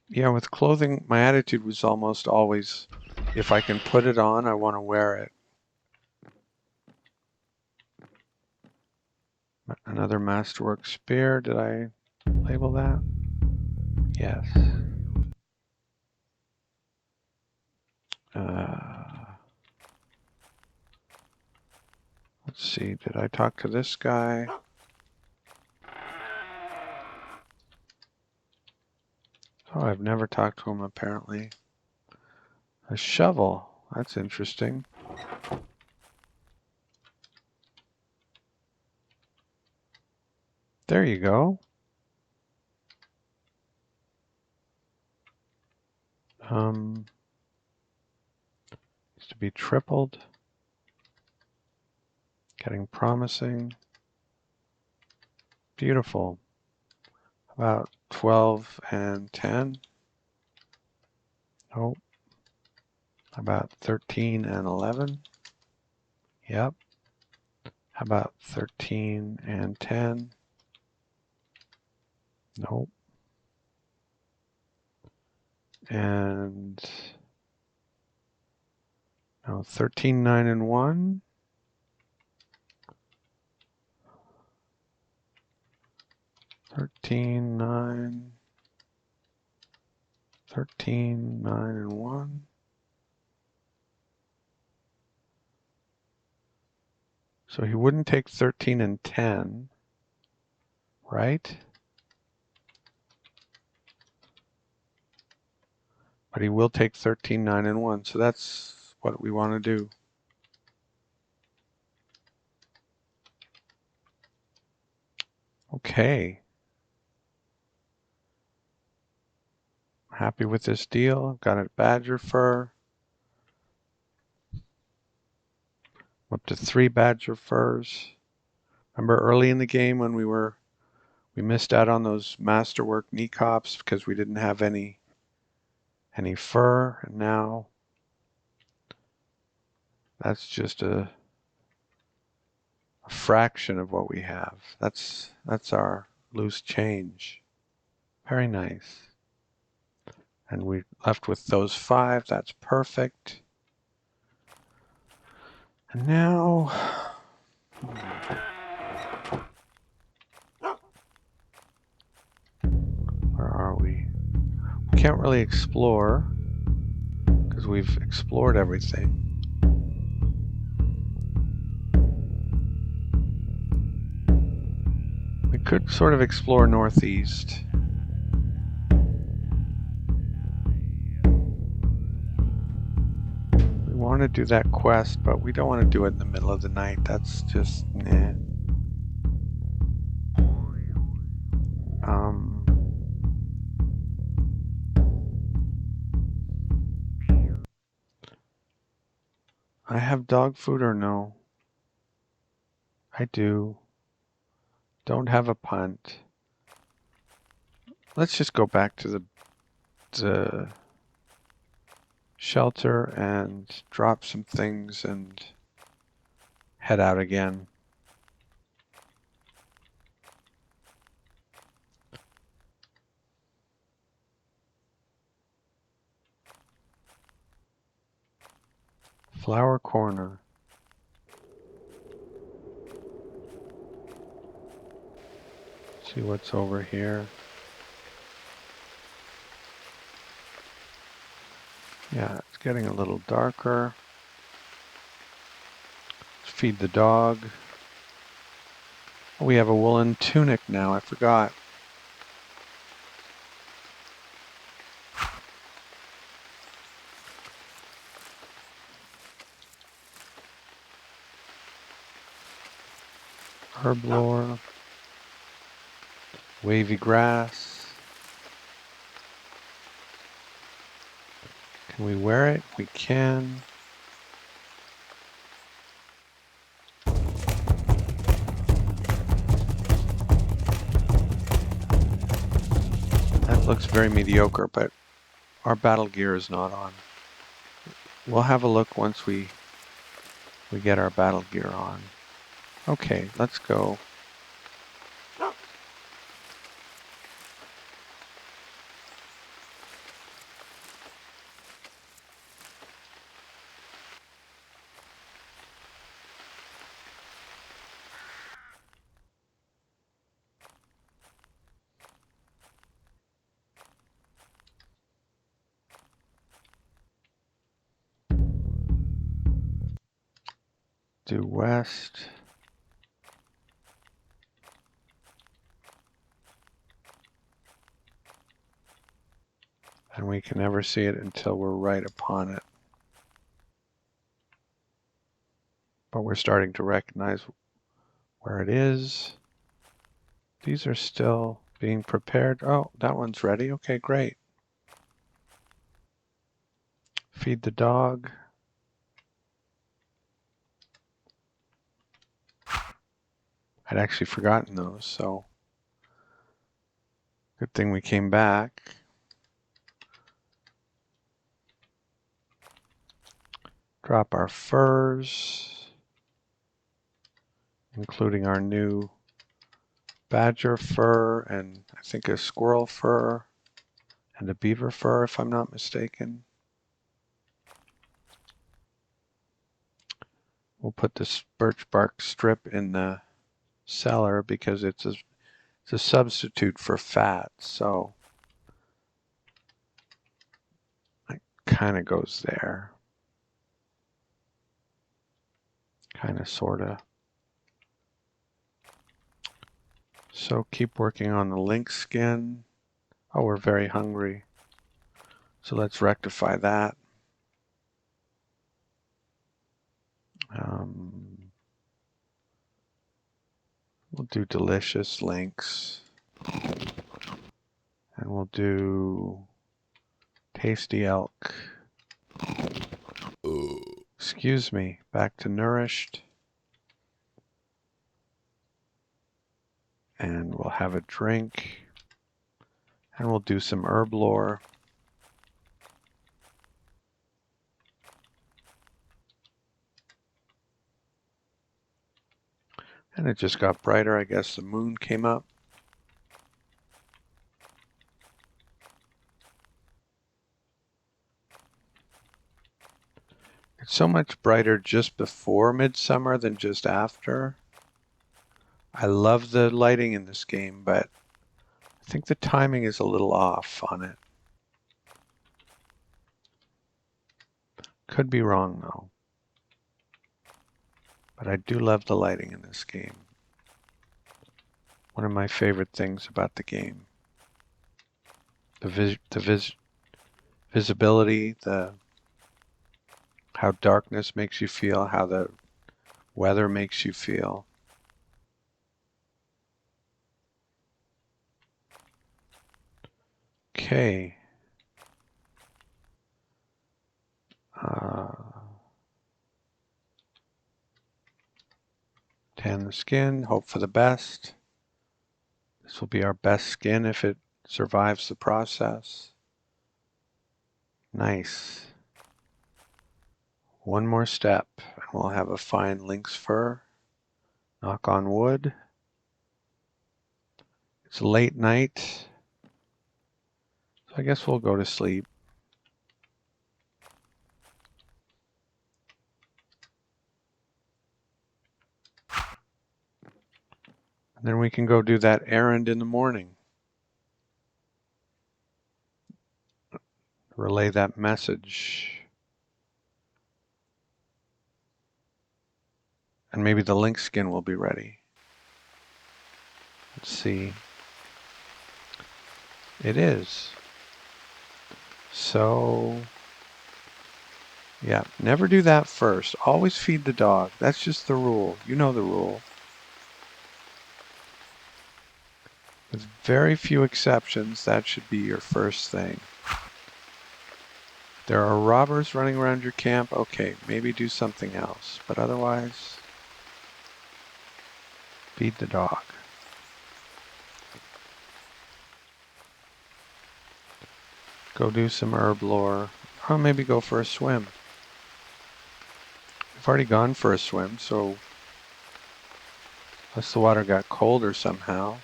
Yeah, with clothing, my attitude was almost always, if I can put it on, I want to wear it. Another masterwork spear. Did I label that? Yes. Let's see. Did I talk to this guy? Oh, I've never talked to him apparently. A shovel. That's interesting. There you go. Needs to be tripled. Getting promising. Beautiful. About 12 and 10. Oh. About 13 and 11. Yep. How about 13 and 10? Nope. And no, 13, 9, and 1. 13, 9. 13, 9, and 1. So he wouldn't take 13 and 10, right? But he will take 13, 9, and 1. So that's what we want to do. Okay. Happy with this deal. Got a badger fur. Up to 3 badger furs. Remember early in the game when we missed out on those masterwork knee cops because we didn't have any fur, and now that's just a fraction of what we have. That's our loose change. Very nice. And we left with those 5. That's perfect. And now, where are we? We can't really explore because we've explored everything. We could sort of explore northeast. We want to do that quest, but we don't want to do it in the middle of the night. That's just, nah. I have dog food or no? I do. Don't have a punt. Let's just go back to the shelter and drop some things and head out again. Flower corner. See what's over here. Yeah, it's getting a little darker. Let's feed the dog. We have a woolen tunic now, I forgot. Herb lore. Wavy grass. Can we wear it? We can. That looks very mediocre, but our battle gear is not on. We'll have a look once we get our battle gear on. Okay, let's go. Due west. And we can never see it until we're right upon it. But we're starting to recognize where it is. These are still being prepared. Oh, that one's ready. Okay, great. Feed the dog. I'd actually forgotten those, so good thing we came back. Drop our furs, including our new badger fur and I think a squirrel fur and a beaver fur, if I'm not mistaken. We'll put this birch bark strip in the cellar because it's a substitute for fat, so it kind of goes there. Kind of, sort of. So keep working on the lynx skin. Oh, we're very hungry. So let's rectify that. We'll do delicious lynx. And we'll do tasty elk. Excuse me, back to nourished. And we'll have a drink. And we'll do some herb lore. And it just got brighter. I guess the moon came up. It's so much brighter just before midsummer than just after. I love the lighting in this game, but I think the timing is a little off on it. Could be wrong though. But I do love the lighting in this game. One of my favorite things about the game. The visibility, how darkness makes you feel, how the weather makes you feel. Okay. Tan the skin, hope for the best. This will be our best skin if it survives the process. Nice. One more step and we'll have a fine lynx fur. Knock on wood. It's a late night, so I guess we'll go to sleep. And then we can go do that errand in the morning. Relay that message. And maybe the lynx skin will be ready. Let's see. It is. So, yeah, never do that first. Always feed the dog. That's just the rule. You know the rule. With very few exceptions, that should be your first thing. There are robbers running around your camp. Okay, maybe do something else. But otherwise, feed the dog. Go do some herb lore. Or maybe go for a swim. We've already gone for a swim, so unless the water got colder somehow.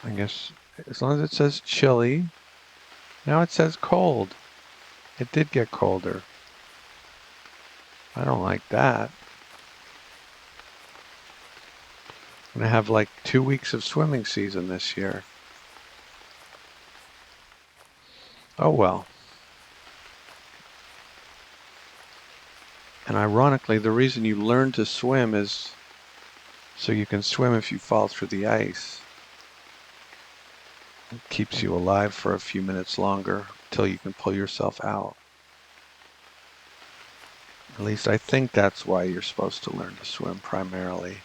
I guess as long as it says chilly. Now it says cold. It did get colder. I don't like that. I'm gonna have like 2 weeks of swimming season this year. Oh well. And ironically, the reason you learn to swim is so you can swim if you fall through the ice. It keeps you alive for a few minutes longer until you can pull yourself out. At least I think that's why you're supposed to learn to swim primarily.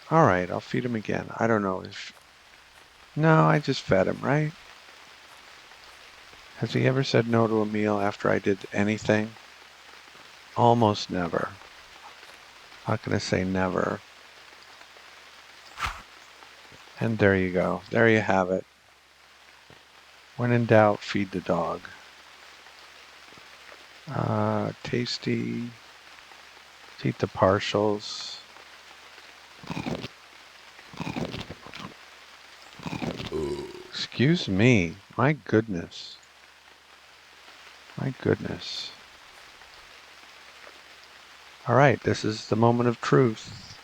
All right, I'll feed him again. I don't know if... No, I just fed him, right? Has he ever said no to a meal after I did anything? Almost never. Not gonna say never. And there you go. There you have it. When in doubt, feed the dog. Tasty. Let's eat the partials. Excuse me. My goodness. My goodness. All right, this is the moment of truth.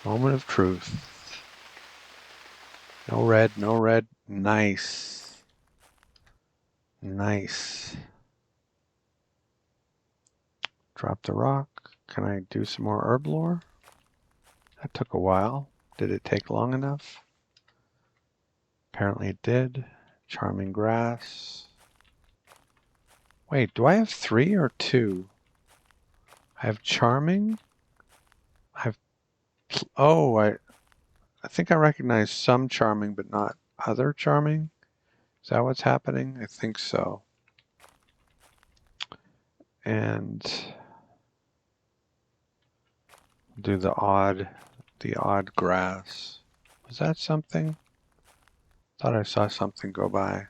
Moment of truth. No red, no red. Nice. Nice. Drop the rock. Can I do some more herb lore? That took a while. Did it take long enough? Apparently it did. Charming grass. Wait, do I have 3 or 2? I have charming. I have... Oh, I think I recognize some charming, but not other charming. Is that what's happening? I think so. And do the odd grass. Was that something? Thought I saw something go by.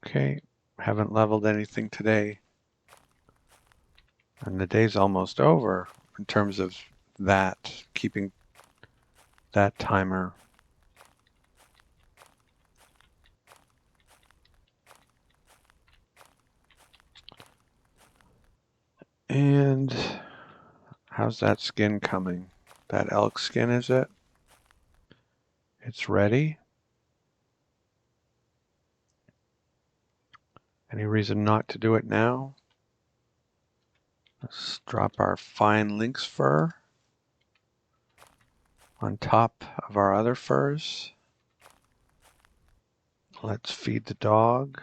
Okay, haven't leveled anything today. And the day's almost over in terms of that, keeping that timer. And how's that skin coming? That elk skin, is it? It's ready. Any reason not to do it now? Let's drop our fine lynx fur on top of our other furs. Let's feed the dog.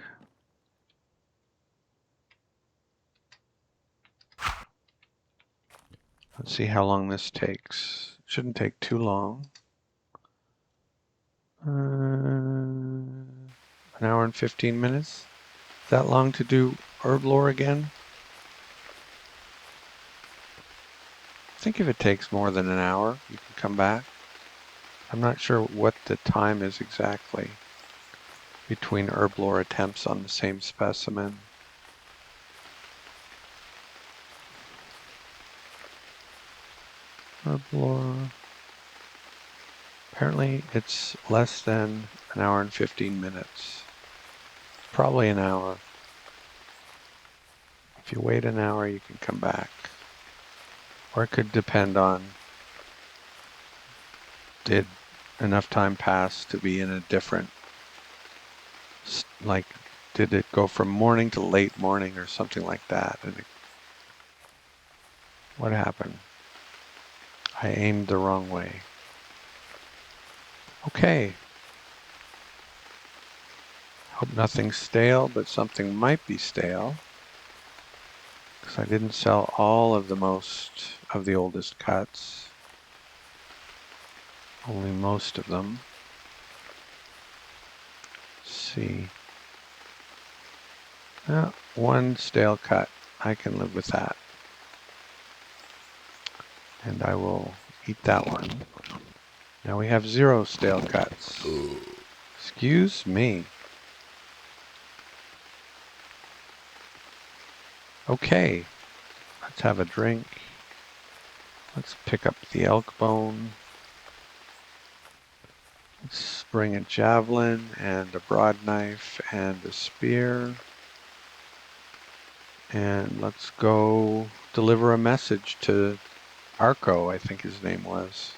Let's see how long this takes. Shouldn't take too long. An hour and 15 minutes. Is that long to do herb lore again? I think if it takes more than an hour, you can come back. I'm not sure what the time is exactly between herb lore attempts on the same specimen. Herb lore. Apparently it's less than an hour and 15 minutes. Probably an hour. If you wait an hour, you can come back. Or it could depend on, did enough time pass to be in a different, like, did it go from morning to late morning or something like that? And what happened? I aimed the wrong way. Okay. Hope nothing's stale, but something might be stale. Because I didn't sell all of the most of the oldest cuts. Only most of them. Let's see. One stale cut. I can live with that. And I will eat that one. Now we have 0 stale cuts. Excuse me. Okay. Let's have a drink. Let's pick up the elk bone. Let's bring a javelin and a broad knife and a spear. And let's go deliver a message to Arco, I think his name was.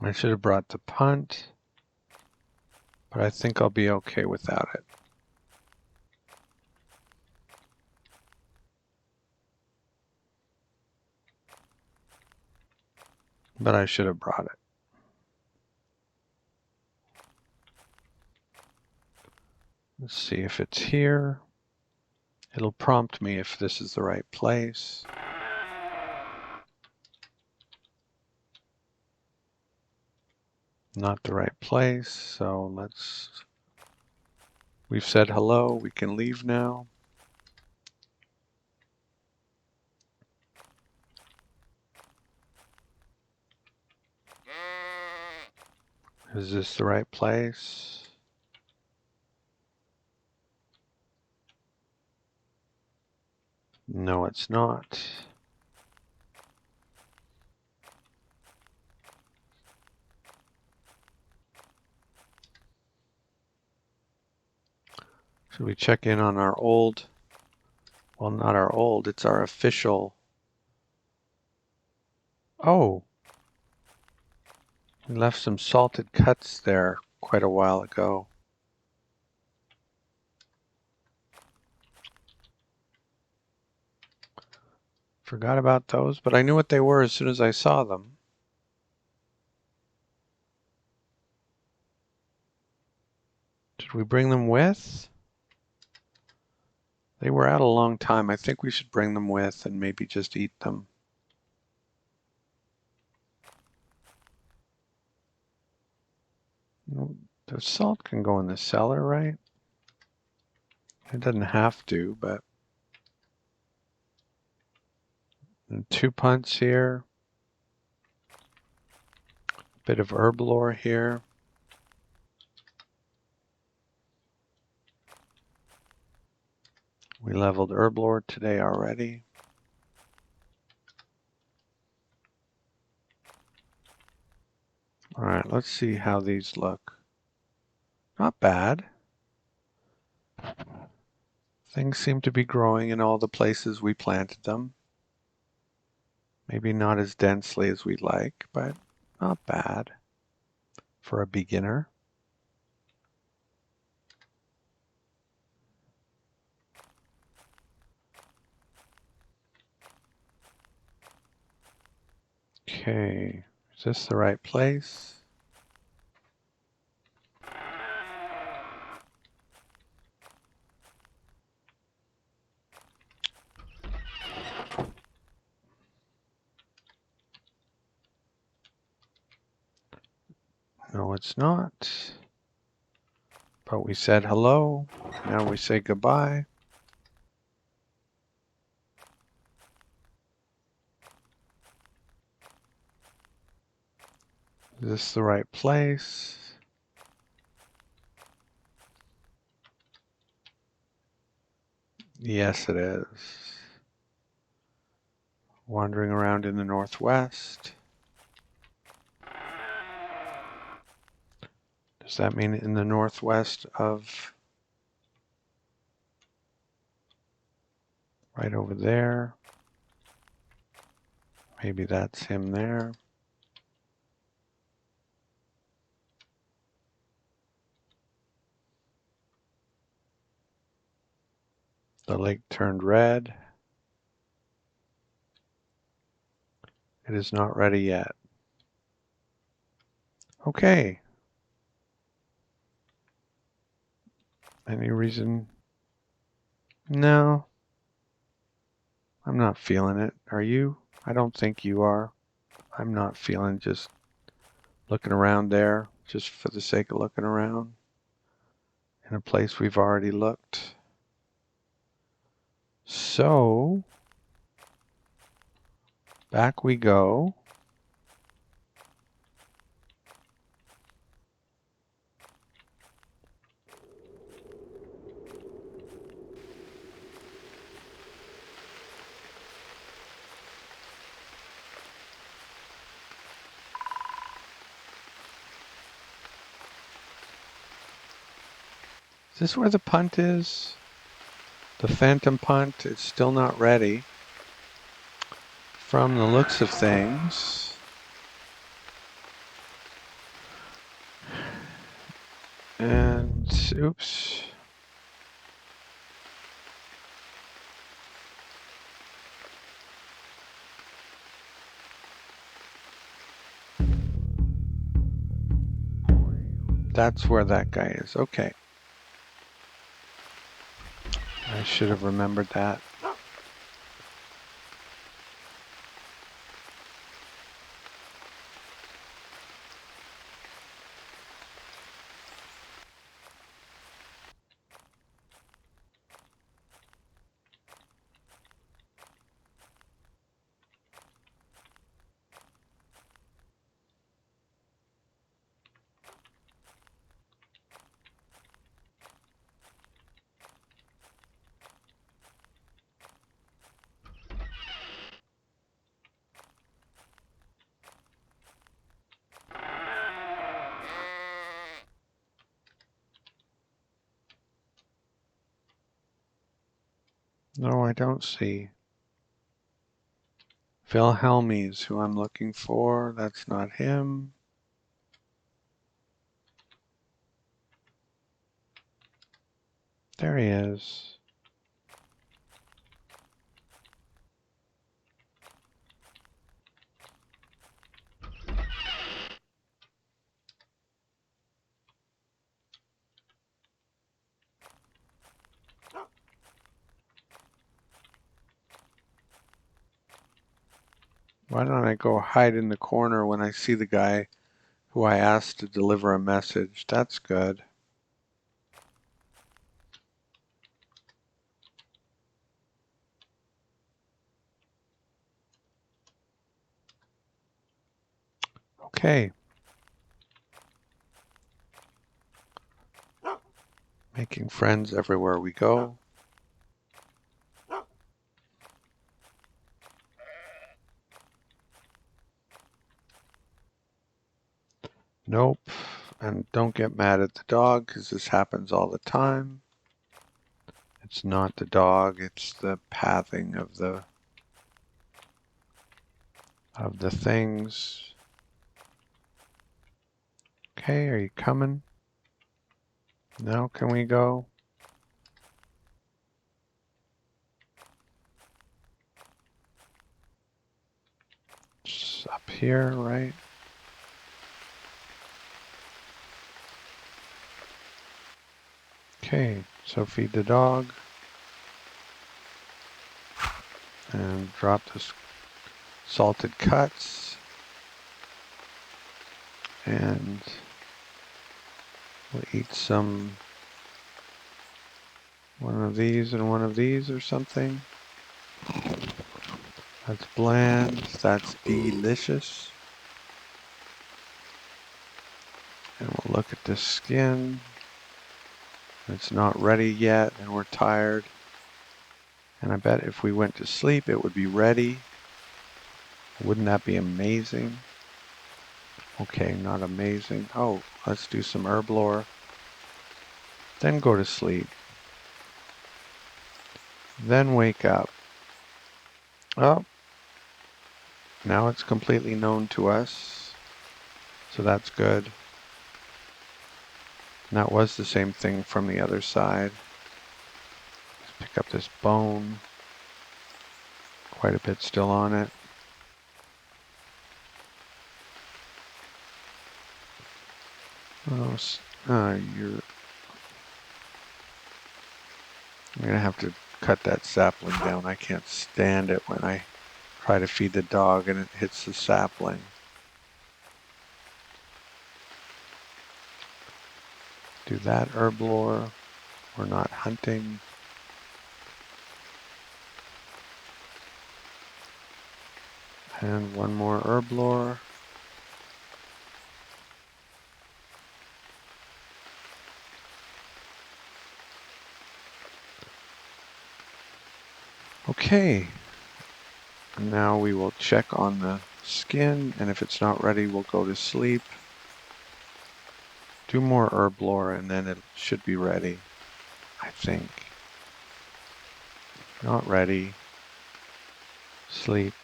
I should have brought the punt, but I think I'll be okay without it. But I should have brought it. Let's see if it's here. It'll prompt me if this is the right place. Not the right place, so we've said hello, we can leave now. Is this the right place? No, it's not. Should we check in on our old, well, not our old, it's our official. Oh, we left some salted cuts there quite a while ago. Forgot about those, but I knew what they were as soon as I saw them. Did we bring them with? They were out a long time. I think we should bring them with and maybe just eat them. The salt can go in the cellar, right? It doesn't have to, but... And 2 punts here. A bit of herb lore here. We leveled herb lore today already. All right, let's see how these look. Not bad. Things seem to be growing in all the places we planted them. Maybe not as densely as we'd like, but not bad for a beginner. Okay, is this the right place? No, it's not. But we said hello. Now we say goodbye. Is this the right place? Yes, it is. Wandering around in the northwest. Does that mean in the northwest of right over there? Maybe that's him there. The lake turned red. It is not ready yet. Okay. Any reason? No, I'm not feeling it. Are you? I don't think you are. I'm not feeling just looking around there just for the sake of looking around in a place we've already looked. So, back we go. Is this where the punt is? The phantom punt is still not ready. From the looks of things. And, oops. That's where that guy is. Okay. I should have remembered that. No, I don't see. Wilhelmies, who I'm looking for. That's not him. There he is. Why don't I go hide in the corner when I see the guy who I asked to deliver a message? That's good. Okay. Making friends everywhere we go. Nope. And don't get mad at the dog, because this happens all the time. It's not the dog, it's the pathing of the things. Okay, are you coming? No, can we go? It's up here, right? Okay, so feed the dog. And drop the salted cuts. And we'll eat some, one of these and one of these or something. That's bland, that's delicious. And we'll look at the skin. It's not ready yet and we're tired. And I bet if we went to sleep, it would be ready. Wouldn't that be amazing? Okay, not amazing. Oh, let's do some herb lore. Then go to sleep. Then wake up. Oh, now it's completely known to us. So that's good. And that was the same thing from the other side. Let's pick up this bone. Quite a bit still on it. Oh, I'm gonna have to cut that sapling down. I can't stand it when I try to feed the dog and it hits the sapling. Do that herb lore. We're not hunting. And one more herb lore. Okay. Now we will check on the skin, and if it's not ready, we'll go to sleep. Do more herb lore, and then it should be ready, I think. Not ready. Sleep.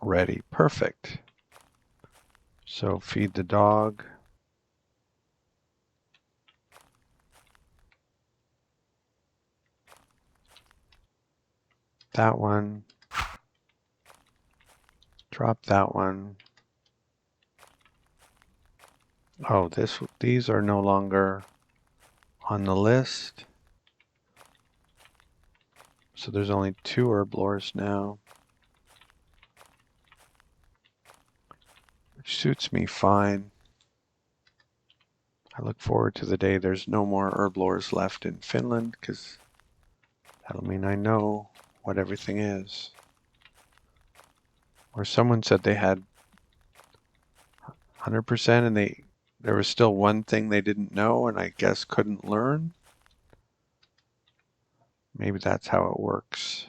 Ready. Perfect. So feed the dog. That one. Drop that one. Oh, these are no longer on the list. So there's only 2 herb lores now, which suits me fine. I look forward to the day there's no more herb lores left in Finland, because that'll mean I know what everything is. Or someone said they had 100% and there was still one thing they didn't know and I guess couldn't learn. Maybe that's how it works.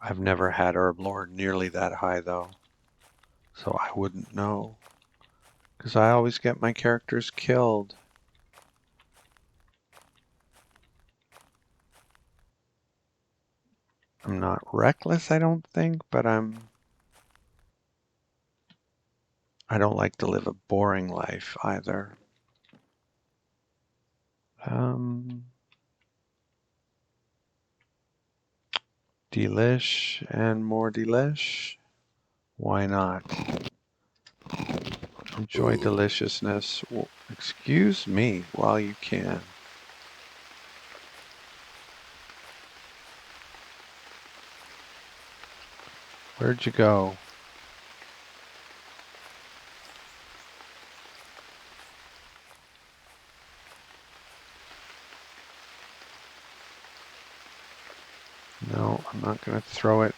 I've never had herb lore nearly that high though, so I wouldn't know. Because I always get my characters killed. I'm not reckless, I don't think, but I don't like to live a boring life either. Delish and more delish. Why not? Enjoy deliciousness. Well, excuse me while you can. Where'd you go? No, I'm not going to throw it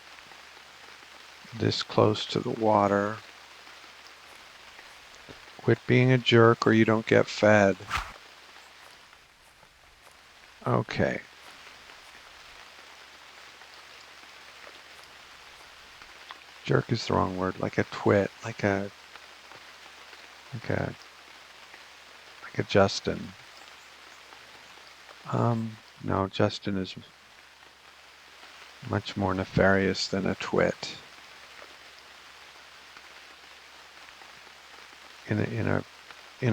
this close to the water. Quit being a jerk or you don't get fed. Okay. Jerk is the wrong word. Like a twit. Like a Justin. No, Justin is much more nefarious than a twit. In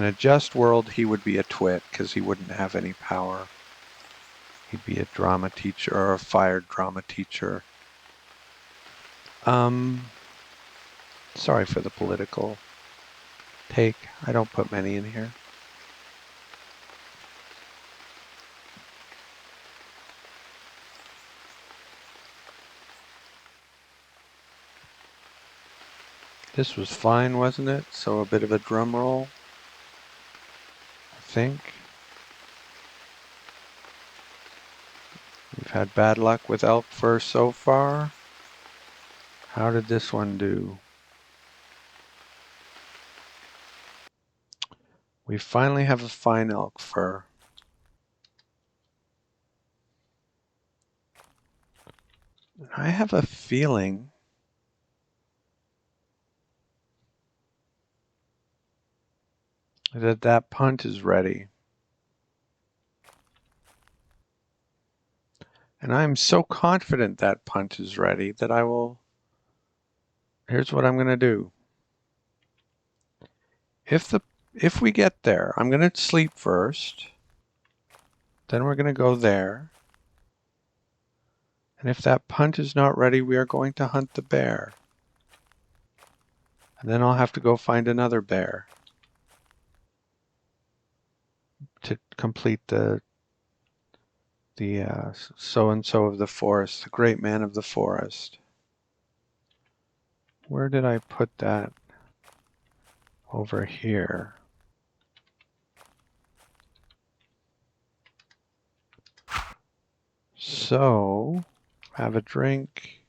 a just world, he would be a twit because he wouldn't have any power. He'd be a drama teacher or a fired drama teacher. Sorry for the political take. I don't put many in here. This was fine, wasn't it? So a bit of a drum roll, I think. We've had bad luck with elk fur so far. How did this one do? We finally have a fine elk fur. I have a feeling that that punt is ready. And I'm so confident that punt is ready that I will. Here's what I'm going to do. If we get there, I'm going to sleep first. Then we're going to go there. And if that punt is not ready, we are going to hunt the bear. And then I'll have to go find another bear to complete the so-and-so of the forest, the great man of the forest. Where did I put that? Over here. So, have a drink.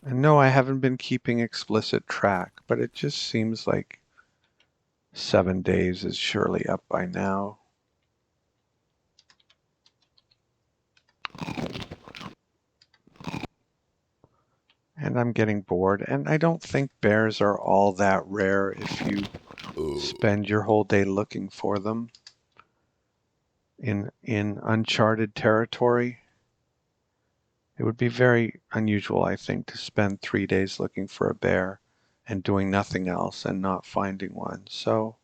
And no, I haven't been keeping explicit track, but it just seems like 7 days is surely up by now. And I'm getting bored, and I don't think bears are all that rare if you spend your whole day looking for them in uncharted territory. It would be very unusual, I think, to spend 3 days looking for a bear and doing nothing else and not finding one. So,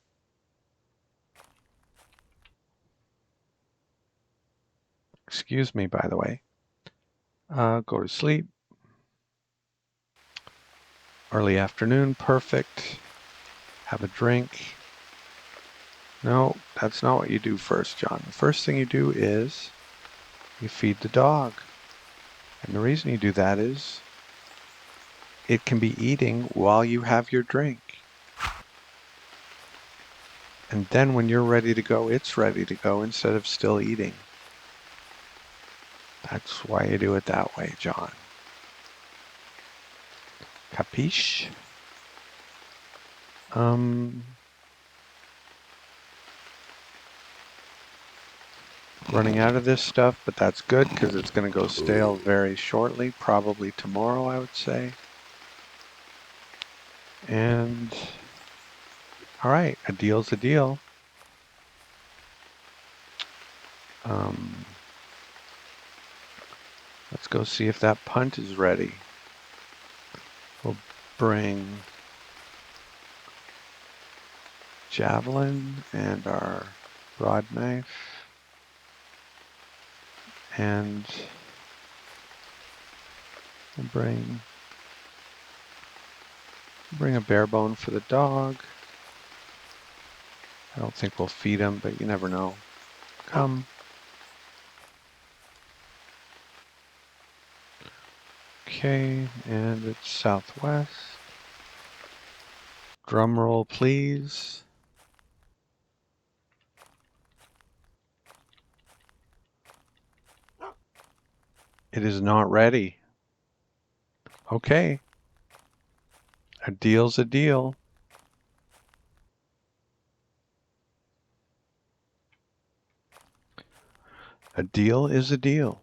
excuse me, by the way. Go to sleep. Early afternoon, perfect. Have a drink. No, that's not what you do first, John. The first thing you do is you feed the dog. And the reason you do that is it can be eating while you have your drink. And then when you're ready to go, it's ready to go instead of still eating. That's why you do it that way, John. Capiche? Running out of this stuff, but that's good because it's going to go stale very shortly, probably tomorrow, I would say. And all right, a deal's a deal. Let's go see if that punt is ready. We'll bring javelin and our broad knife, and we'll bring a bear bone for the dog. I don't think we'll feed him, but you never know. Come. Okay, and it's southwest. Drum roll, please. It is not ready. Okay. A deal's a deal. A deal is a deal.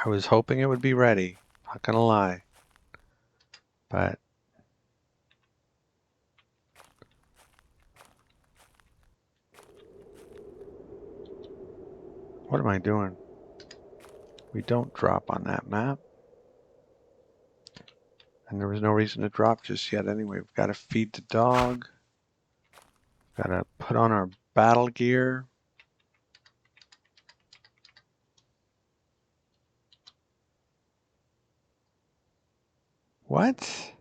I was hoping it would be ready, not gonna lie. But what am I doing? We don't drop on that map. And there was no reason to drop just yet anyway. We've got to feed the dog. Got to put on our battle gear. What?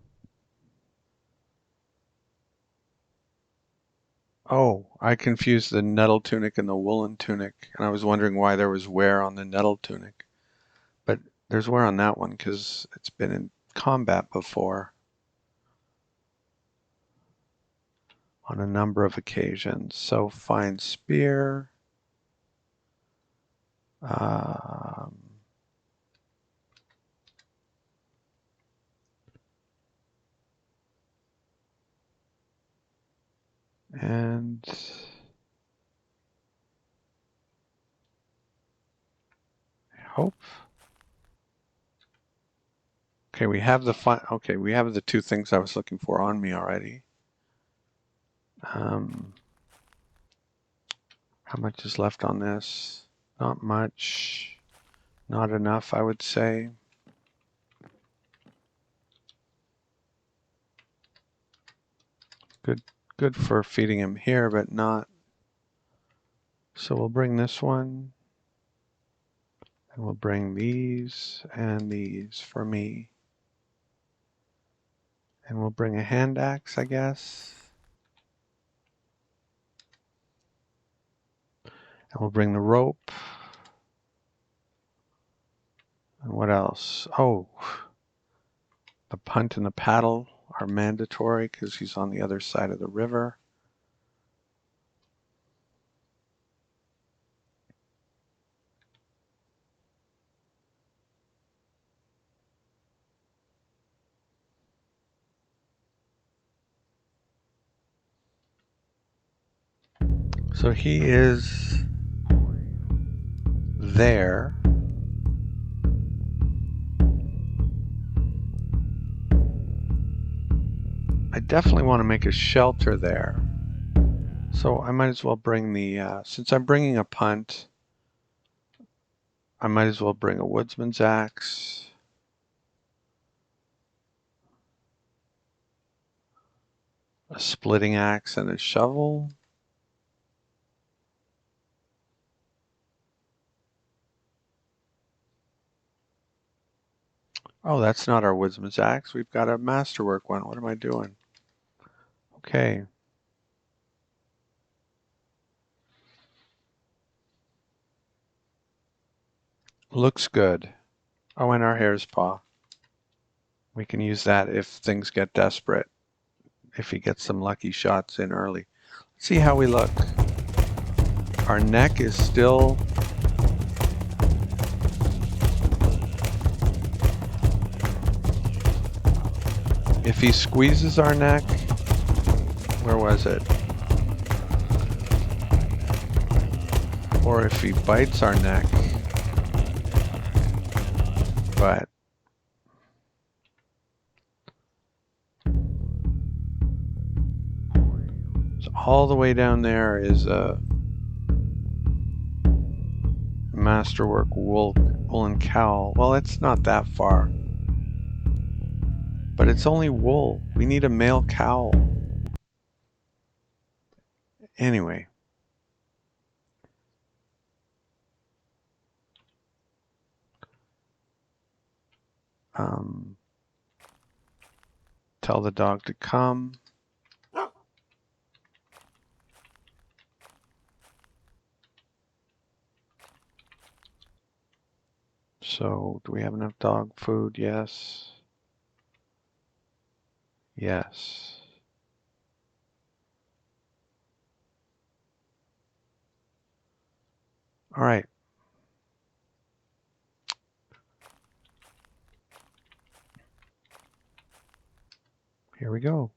Oh, I confused the nettle tunic and the woolen tunic, and I was wondering why there was wear on the nettle tunic. But there's wear on that one because it's been in combat before on a number of occasions. So fine spear. And I hope. Okay, we have the two things I was looking for on me already. How much is left on this? Not much. Not enough, I would say. Good for feeding him here, but not. So we'll bring this one. And we'll bring these and these for me. And we'll bring a hand axe, I guess. And we'll bring the rope. And what else? Oh, the punt and the paddle are mandatory because he's on the other side of the river. So he is there. I definitely want to make a shelter there. So I might as well bring the, since I'm bringing a punt, I might as well bring a woodsman's axe. A splitting axe and a shovel. Oh, that's not our woodsman's axe. We've got a masterwork one. What am I doing? Okay. Looks good. Oh, and our hare's paw. We can use that if things get desperate. If he gets some lucky shots in early. Let's see how we look. Our neck is still... If he squeezes our neck... Where was it? Or if he bites our neck... But... So all the way down there is a masterwork woolen cowl. Well, it's not that far. But it's only wool. We need a male cowl. Anyway. Tell the dog to come. So, do we have enough dog food? Yes. Yes. All right. Here we go.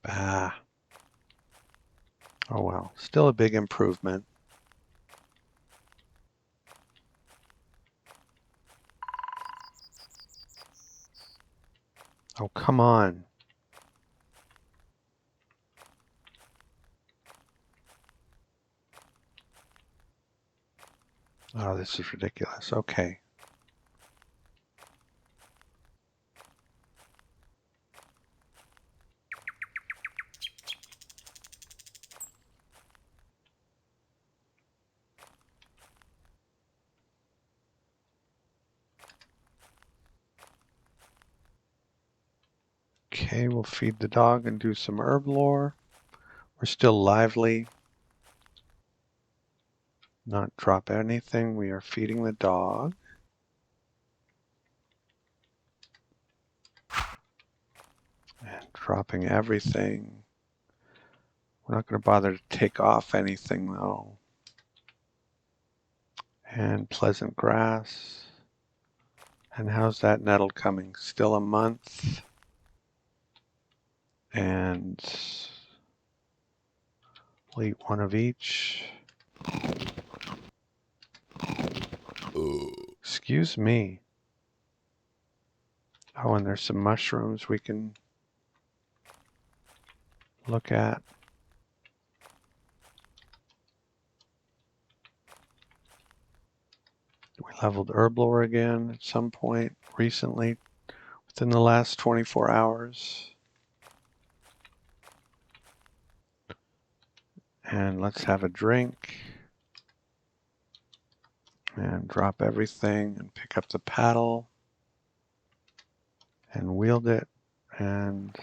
Ah. Oh well. Still a big improvement. Oh, come on. Oh, this is ridiculous. Okay. Okay, we'll feed the dog and do some herb lore. We're still lively. not drop anything. We are feeding the dog. And dropping everything. We're not going to bother to take off anything though. And pleasant grass. And how's that nettle coming? Still a month. And we'll eat one of each. Excuse me. Oh, and there's some mushrooms we can look at. We leveled herblore again at some point recently, within the last 24 hours. And let's have a drink. And drop everything and pick up the paddle. And wield it. And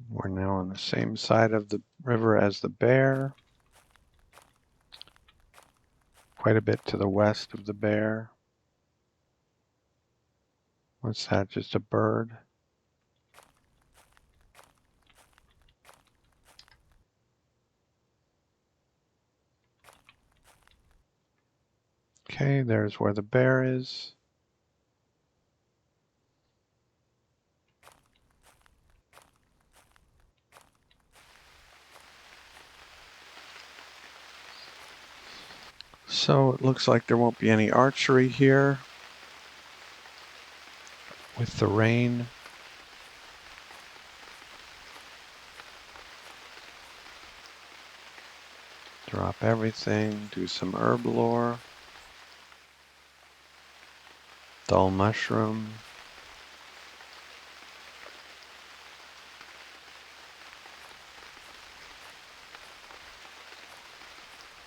we're now on the same side of the river as the bear. Quite a bit to the west of the bear. What's that? Just a bird? Okay, there's where the bear is. So it looks like there won't be any archery here with the rain. Drop everything, do some herblore, dull mushroom.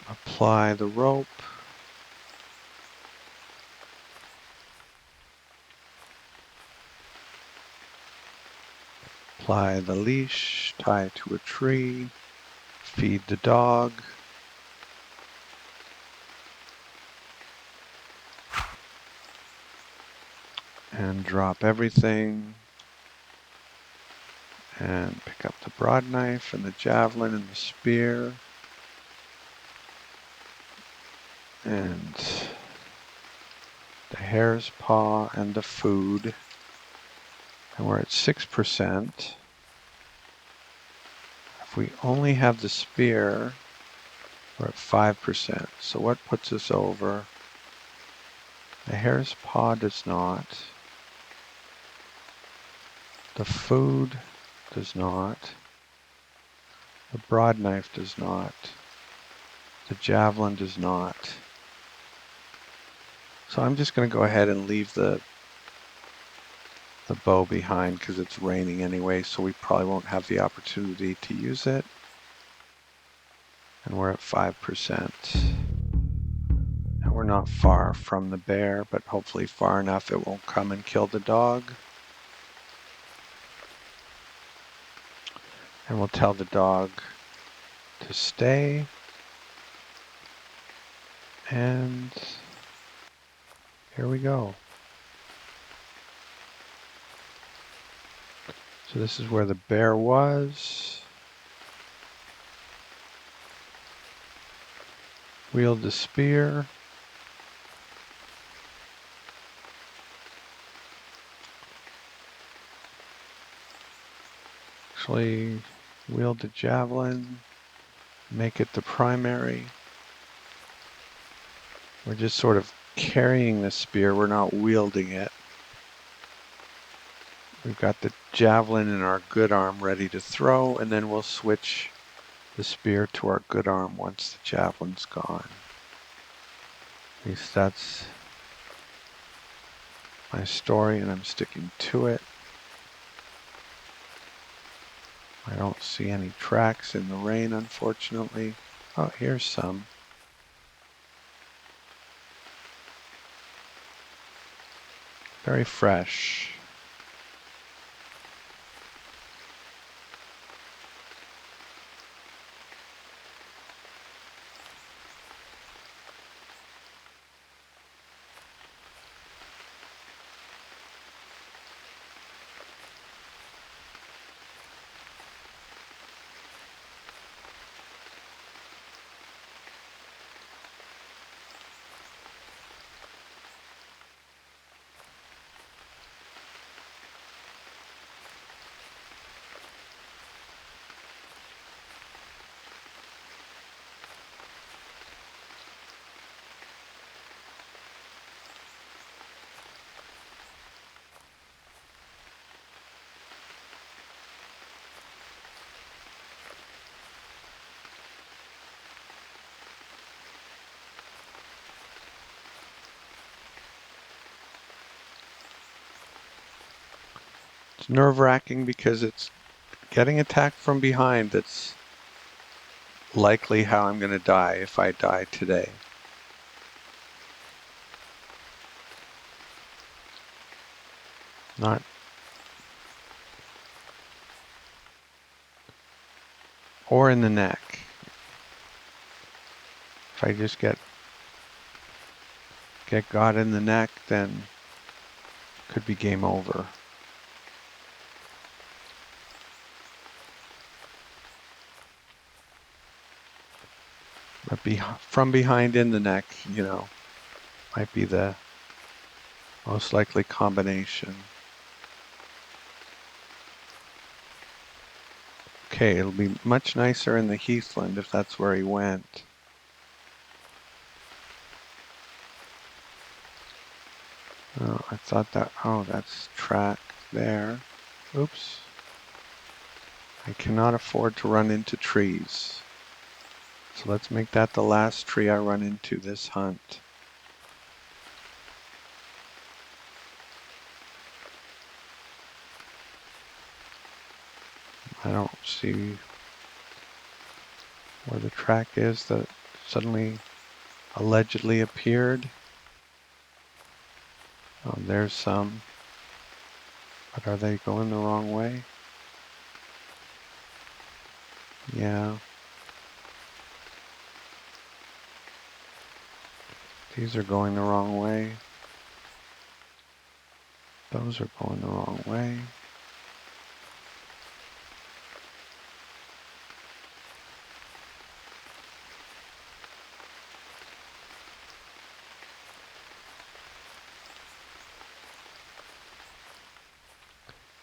Apply the rope. Apply the leash, tie it to a tree, feed the dog. And drop everything. And pick up the broad knife and the javelin and the spear. And the hare's paw and the food. And we're at 6%. If we only have the spear, we're at 5%. So what puts us over? The hare's paw does not. The food does not. The broad knife does not. The javelin does not. So I'm just going to go ahead and leave the bow behind because it's raining anyway, so we probably won't have the opportunity to use it. And we're at 5%. And we're not far from the bear, but hopefully far enough it won't come and kill the dog. And we'll tell the dog to stay. And here we go. So this is where the bear was. Wield the spear. Actually, wield the javelin. Make it the primary. We're just sort of carrying the spear. We're not wielding it. We've got the javelin in our good arm ready to throw, and then we'll switch the spear to our good arm once the javelin's gone. At least that's my story, and I'm sticking to it. I don't see any tracks in the rain, unfortunately. Oh, here's some. Very fresh. It's nerve-wracking because it's getting attacked from behind. That's likely how I'm going to die if I die today. Not, or in the neck. If I just get got in the neck, then could be game over. But from behind in the neck, you know, might be the most likely combination. Okay, it'll be much nicer in the heathland if that's where he went. Oh, I thought that, oh, that's track there. Oops. I cannot afford to run into trees. So let's make that the last tree I run into this hunt. I don't see where the track is that suddenly allegedly appeared. Oh, there's some. But are they going the wrong way? Yeah. These are going the wrong way. Those are going the wrong way.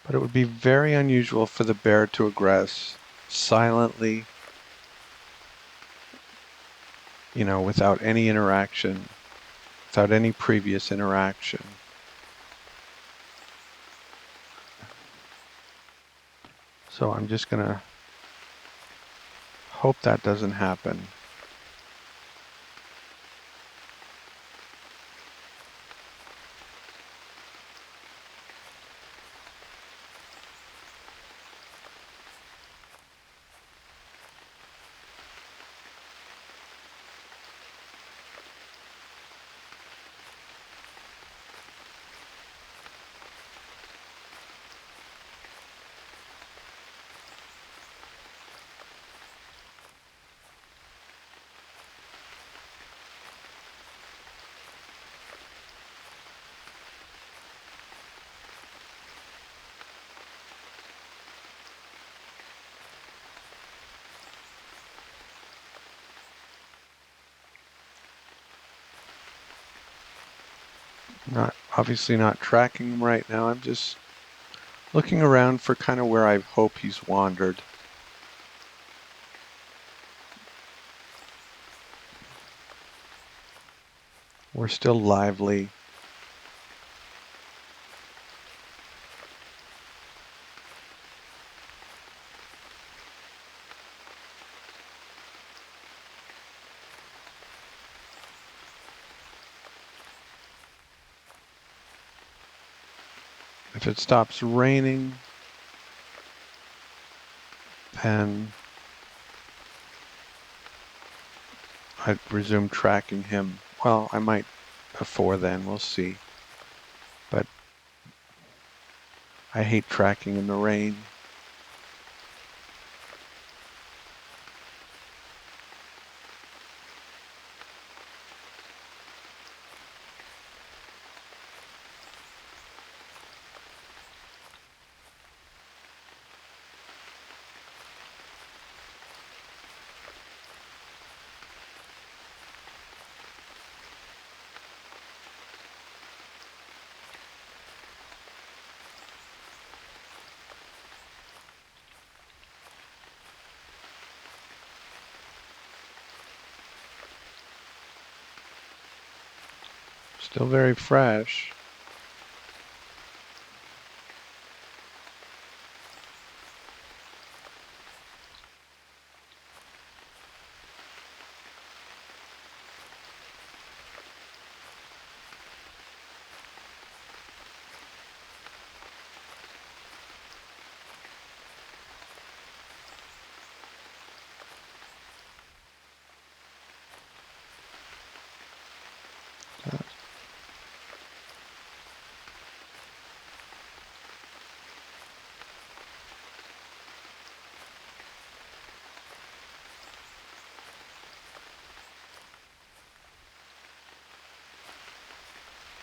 But it would be very unusual for the bear to aggress silently, you know, without any interaction, without any previous interaction. So I'm just gonna hope that doesn't happen. Obviously not tracking him right now. I'm just looking around for kind of where I hope he's wandered. We're still lively. If it stops raining, then I'd resume tracking him. Well, I might before then, we'll see. But I hate tracking in the rain. Still very fresh.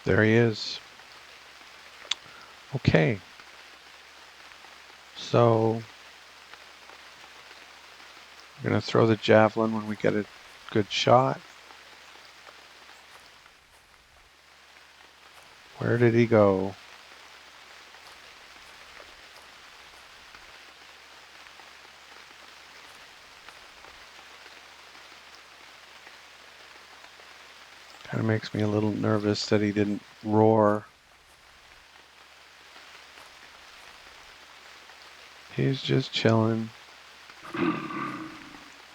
There he is. Okay. So we're going to throw the javelin when we get a good shot. Where did he go? Kind of makes me a little nervous that he didn't roar. He's just chilling.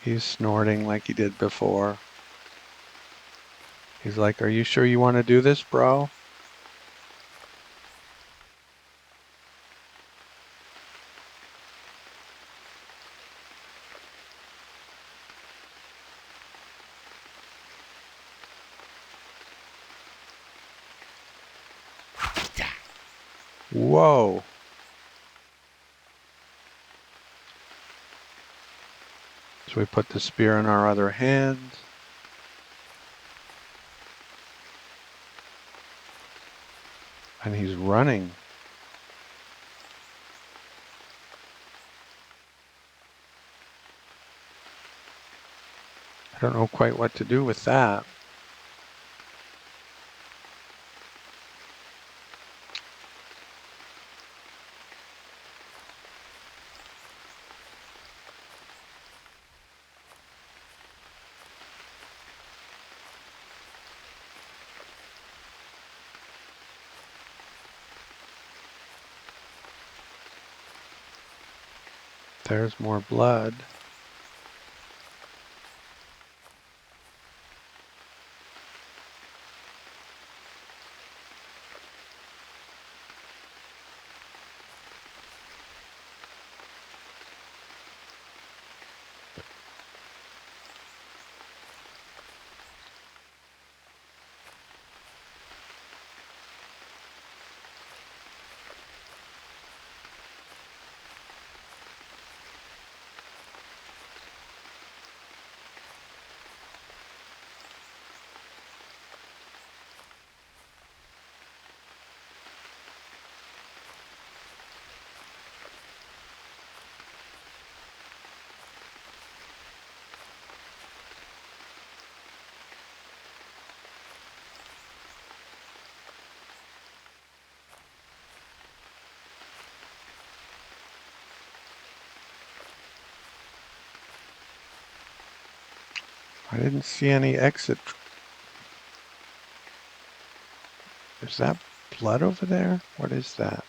He's snorting like he did before. He's like, "Are you sure you want to do this, bro?" Whoa. So we put the spear in our other hand. And he's running. I don't know quite what to do with that. There's more blood. I didn't see any exit. Is that blood over there? What is that?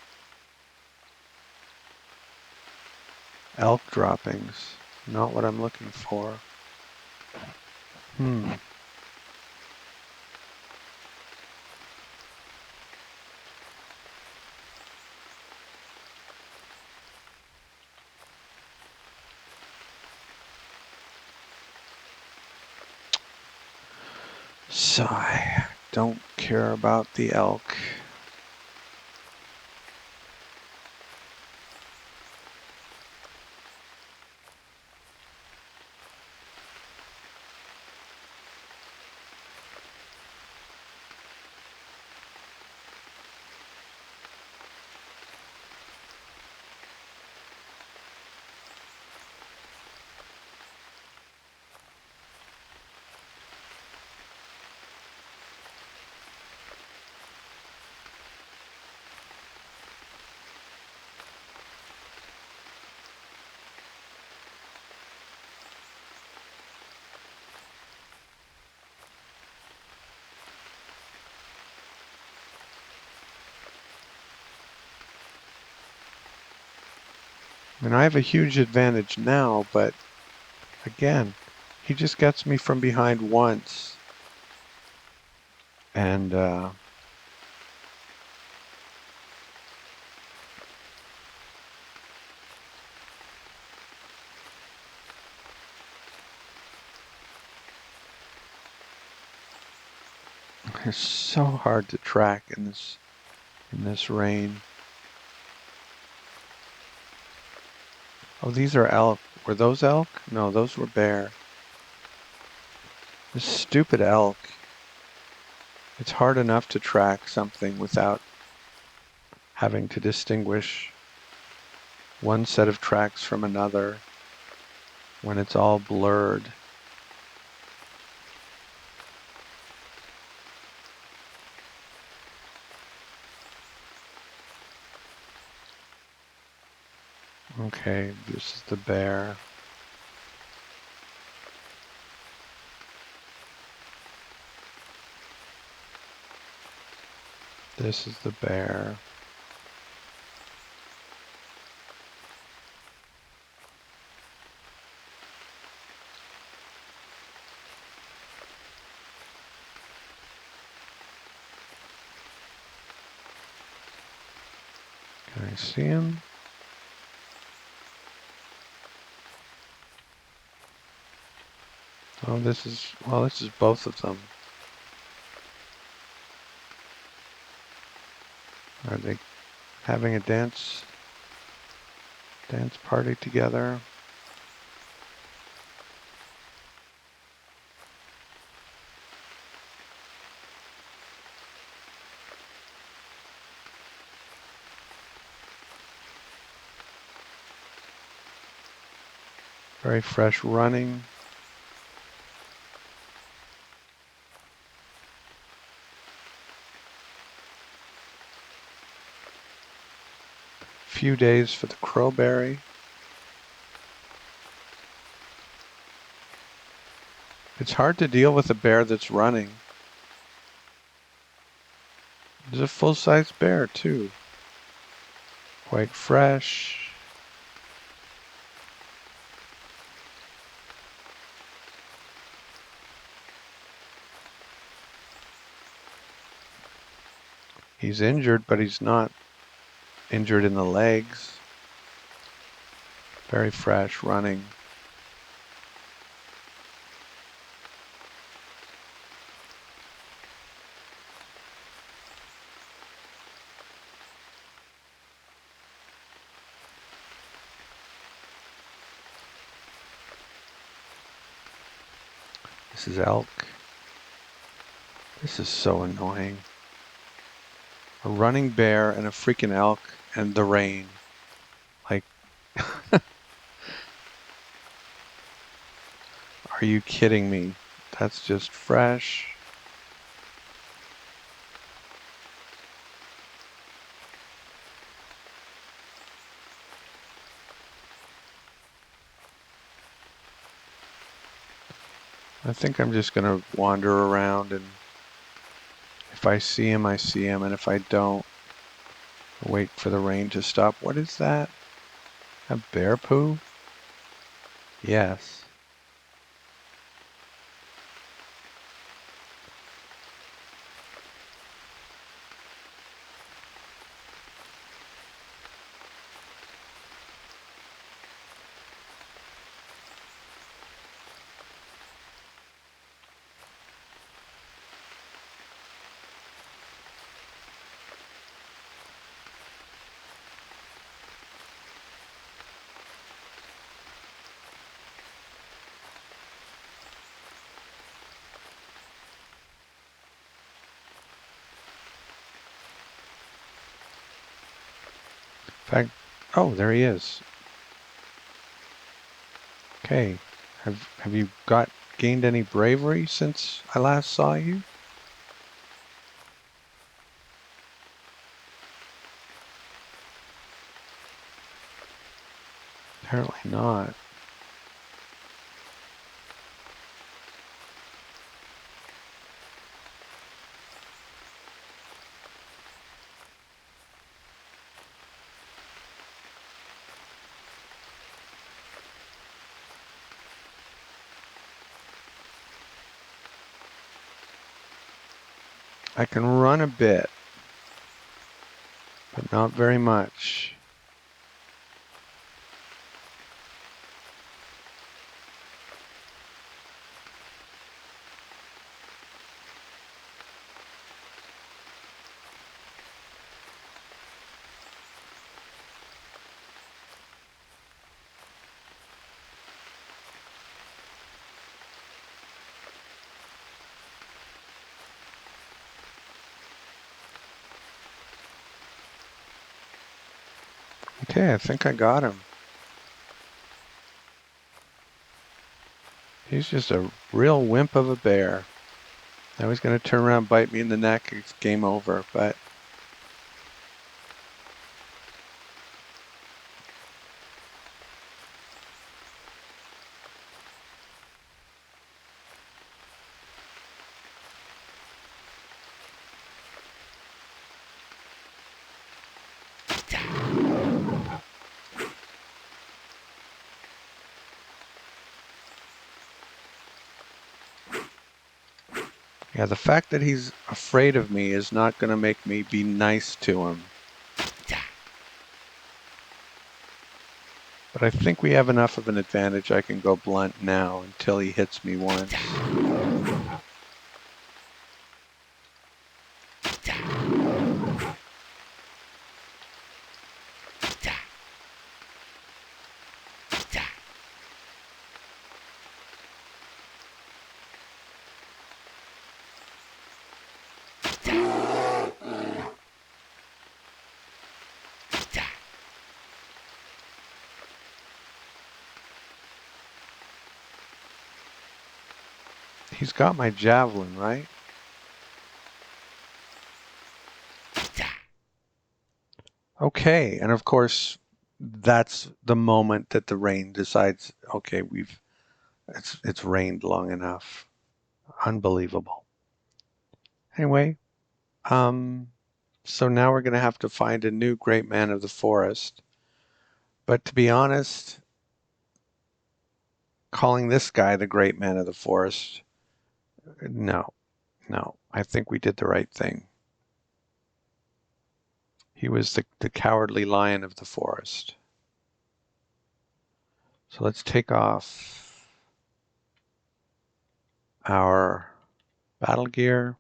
Elk droppings. Not what I'm looking for. Sigh. Don't care about the elk. I mean, I have a huge advantage now, but again, he just gets me from behind once. And it's so hard to track in this rain. Oh, these are elk. Were those elk? No, those were bear. This stupid elk. It's hard enough to track something without having to distinguish one set of tracks from another when it's all blurred. Okay, this is the bear. This is the bear. Can I see him? Oh, this is both of them. Are they having a dance party together? Very fresh running. Few days for the crowberry. It's hard to deal with a bear that's running. There's a full-size bear too. Quite fresh. He's injured, but he's not injured in the legs. Very fresh running. This is elk. This is so annoying. A running bear and a freaking elk and the rain. Like, are you kidding me? That's just fresh. I think I'm just gonna wander around, and if I see him, I see him, and if I don't, wait for the rain to stop. What is that? A bear poo? Yes. In fact, oh, there he is. Okay. Have you gained any bravery since I last saw you? Apparently not. I can run a bit, but not very much. Okay, I think I got him. He's just a real wimp of a bear. Now he's going to turn around and bite me in the neck. It's game over, but yeah, the fact that he's afraid of me is not going to make me be nice to him. But I think we have enough of an advantage I can go blunt now until he hits me once. He's got my javelin, right? Okay, and of course, that's the moment that the rain decides, okay, it's rained long enough. Unbelievable. Anyway, so now we're going to have to find a new great man of the forest. But to be honest, calling this guy the great man of the forest, no, I think we did the right thing. He was the cowardly lion of the forest. So let's take off our battle gear.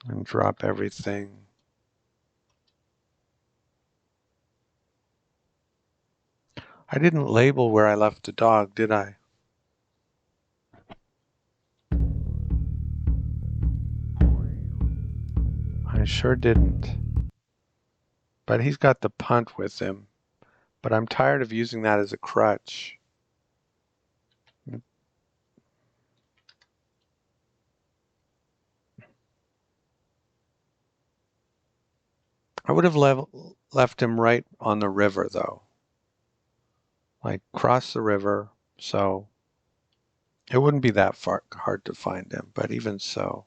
And drop everything. I didn't label where I left the dog, did I? I sure didn't. But he's got the punt with him. But I'm tired of using that as a crutch. I would have left him right on the river, though. Like, cross the river, so it wouldn't be that hard to find him. But even so,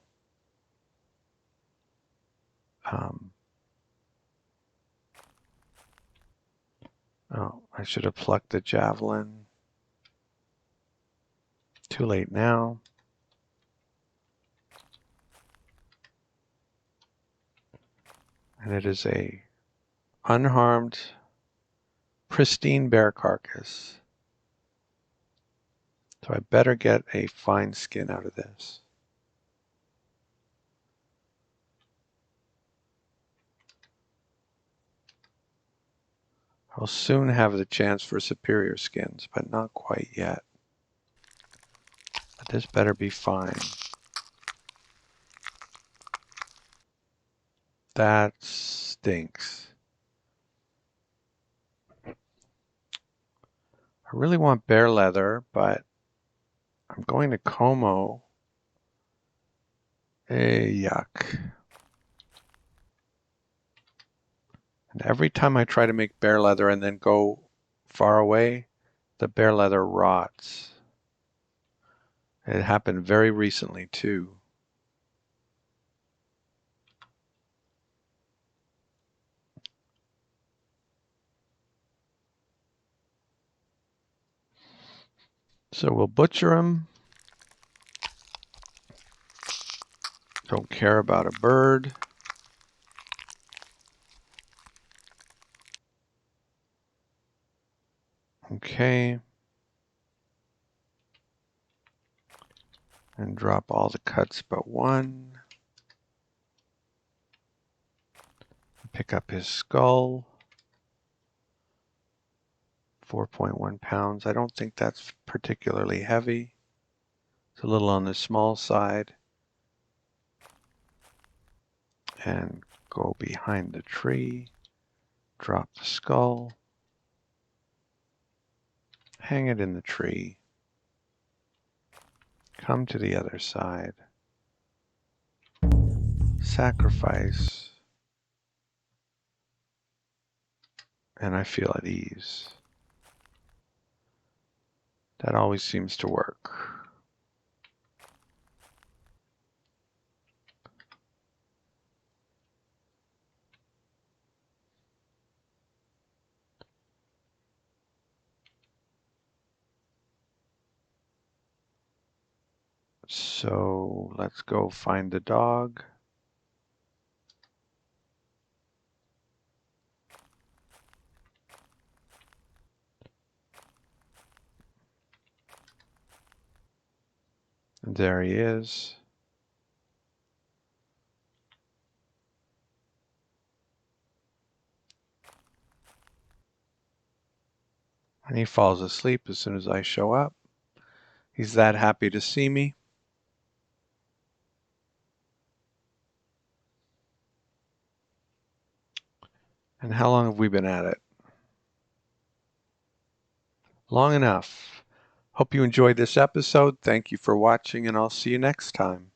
oh, I should have plucked the javelin. Too late now. And it is a unharmed, pristine bear carcass. So I better get a fine skin out of this. I'll soon have the chance for superior skins, but not quite yet. But this better be fine. That stinks. I really want bear leather, but I'm going to Como. Yuck. And every time I try to make bear leather and then go far away, the bear leather rots. It happened very recently too. So we'll butcher him. Don't care about a bird. Okay. And drop all the cuts but one. Pick up his skull. 4.1 pounds. I don't think that's particularly heavy. It's a little on the small side. And go behind the tree. Drop the skull. Hang it in the tree. Come to the other side. Sacrifice. And I feel at ease. That always seems to work. So let's go find the dog. And there he is. And he falls asleep as soon as I show up. He's that happy to see me. And how long have we been at it? Long enough. Hope you enjoyed this episode. Thank you for watching, and I'll see you next time.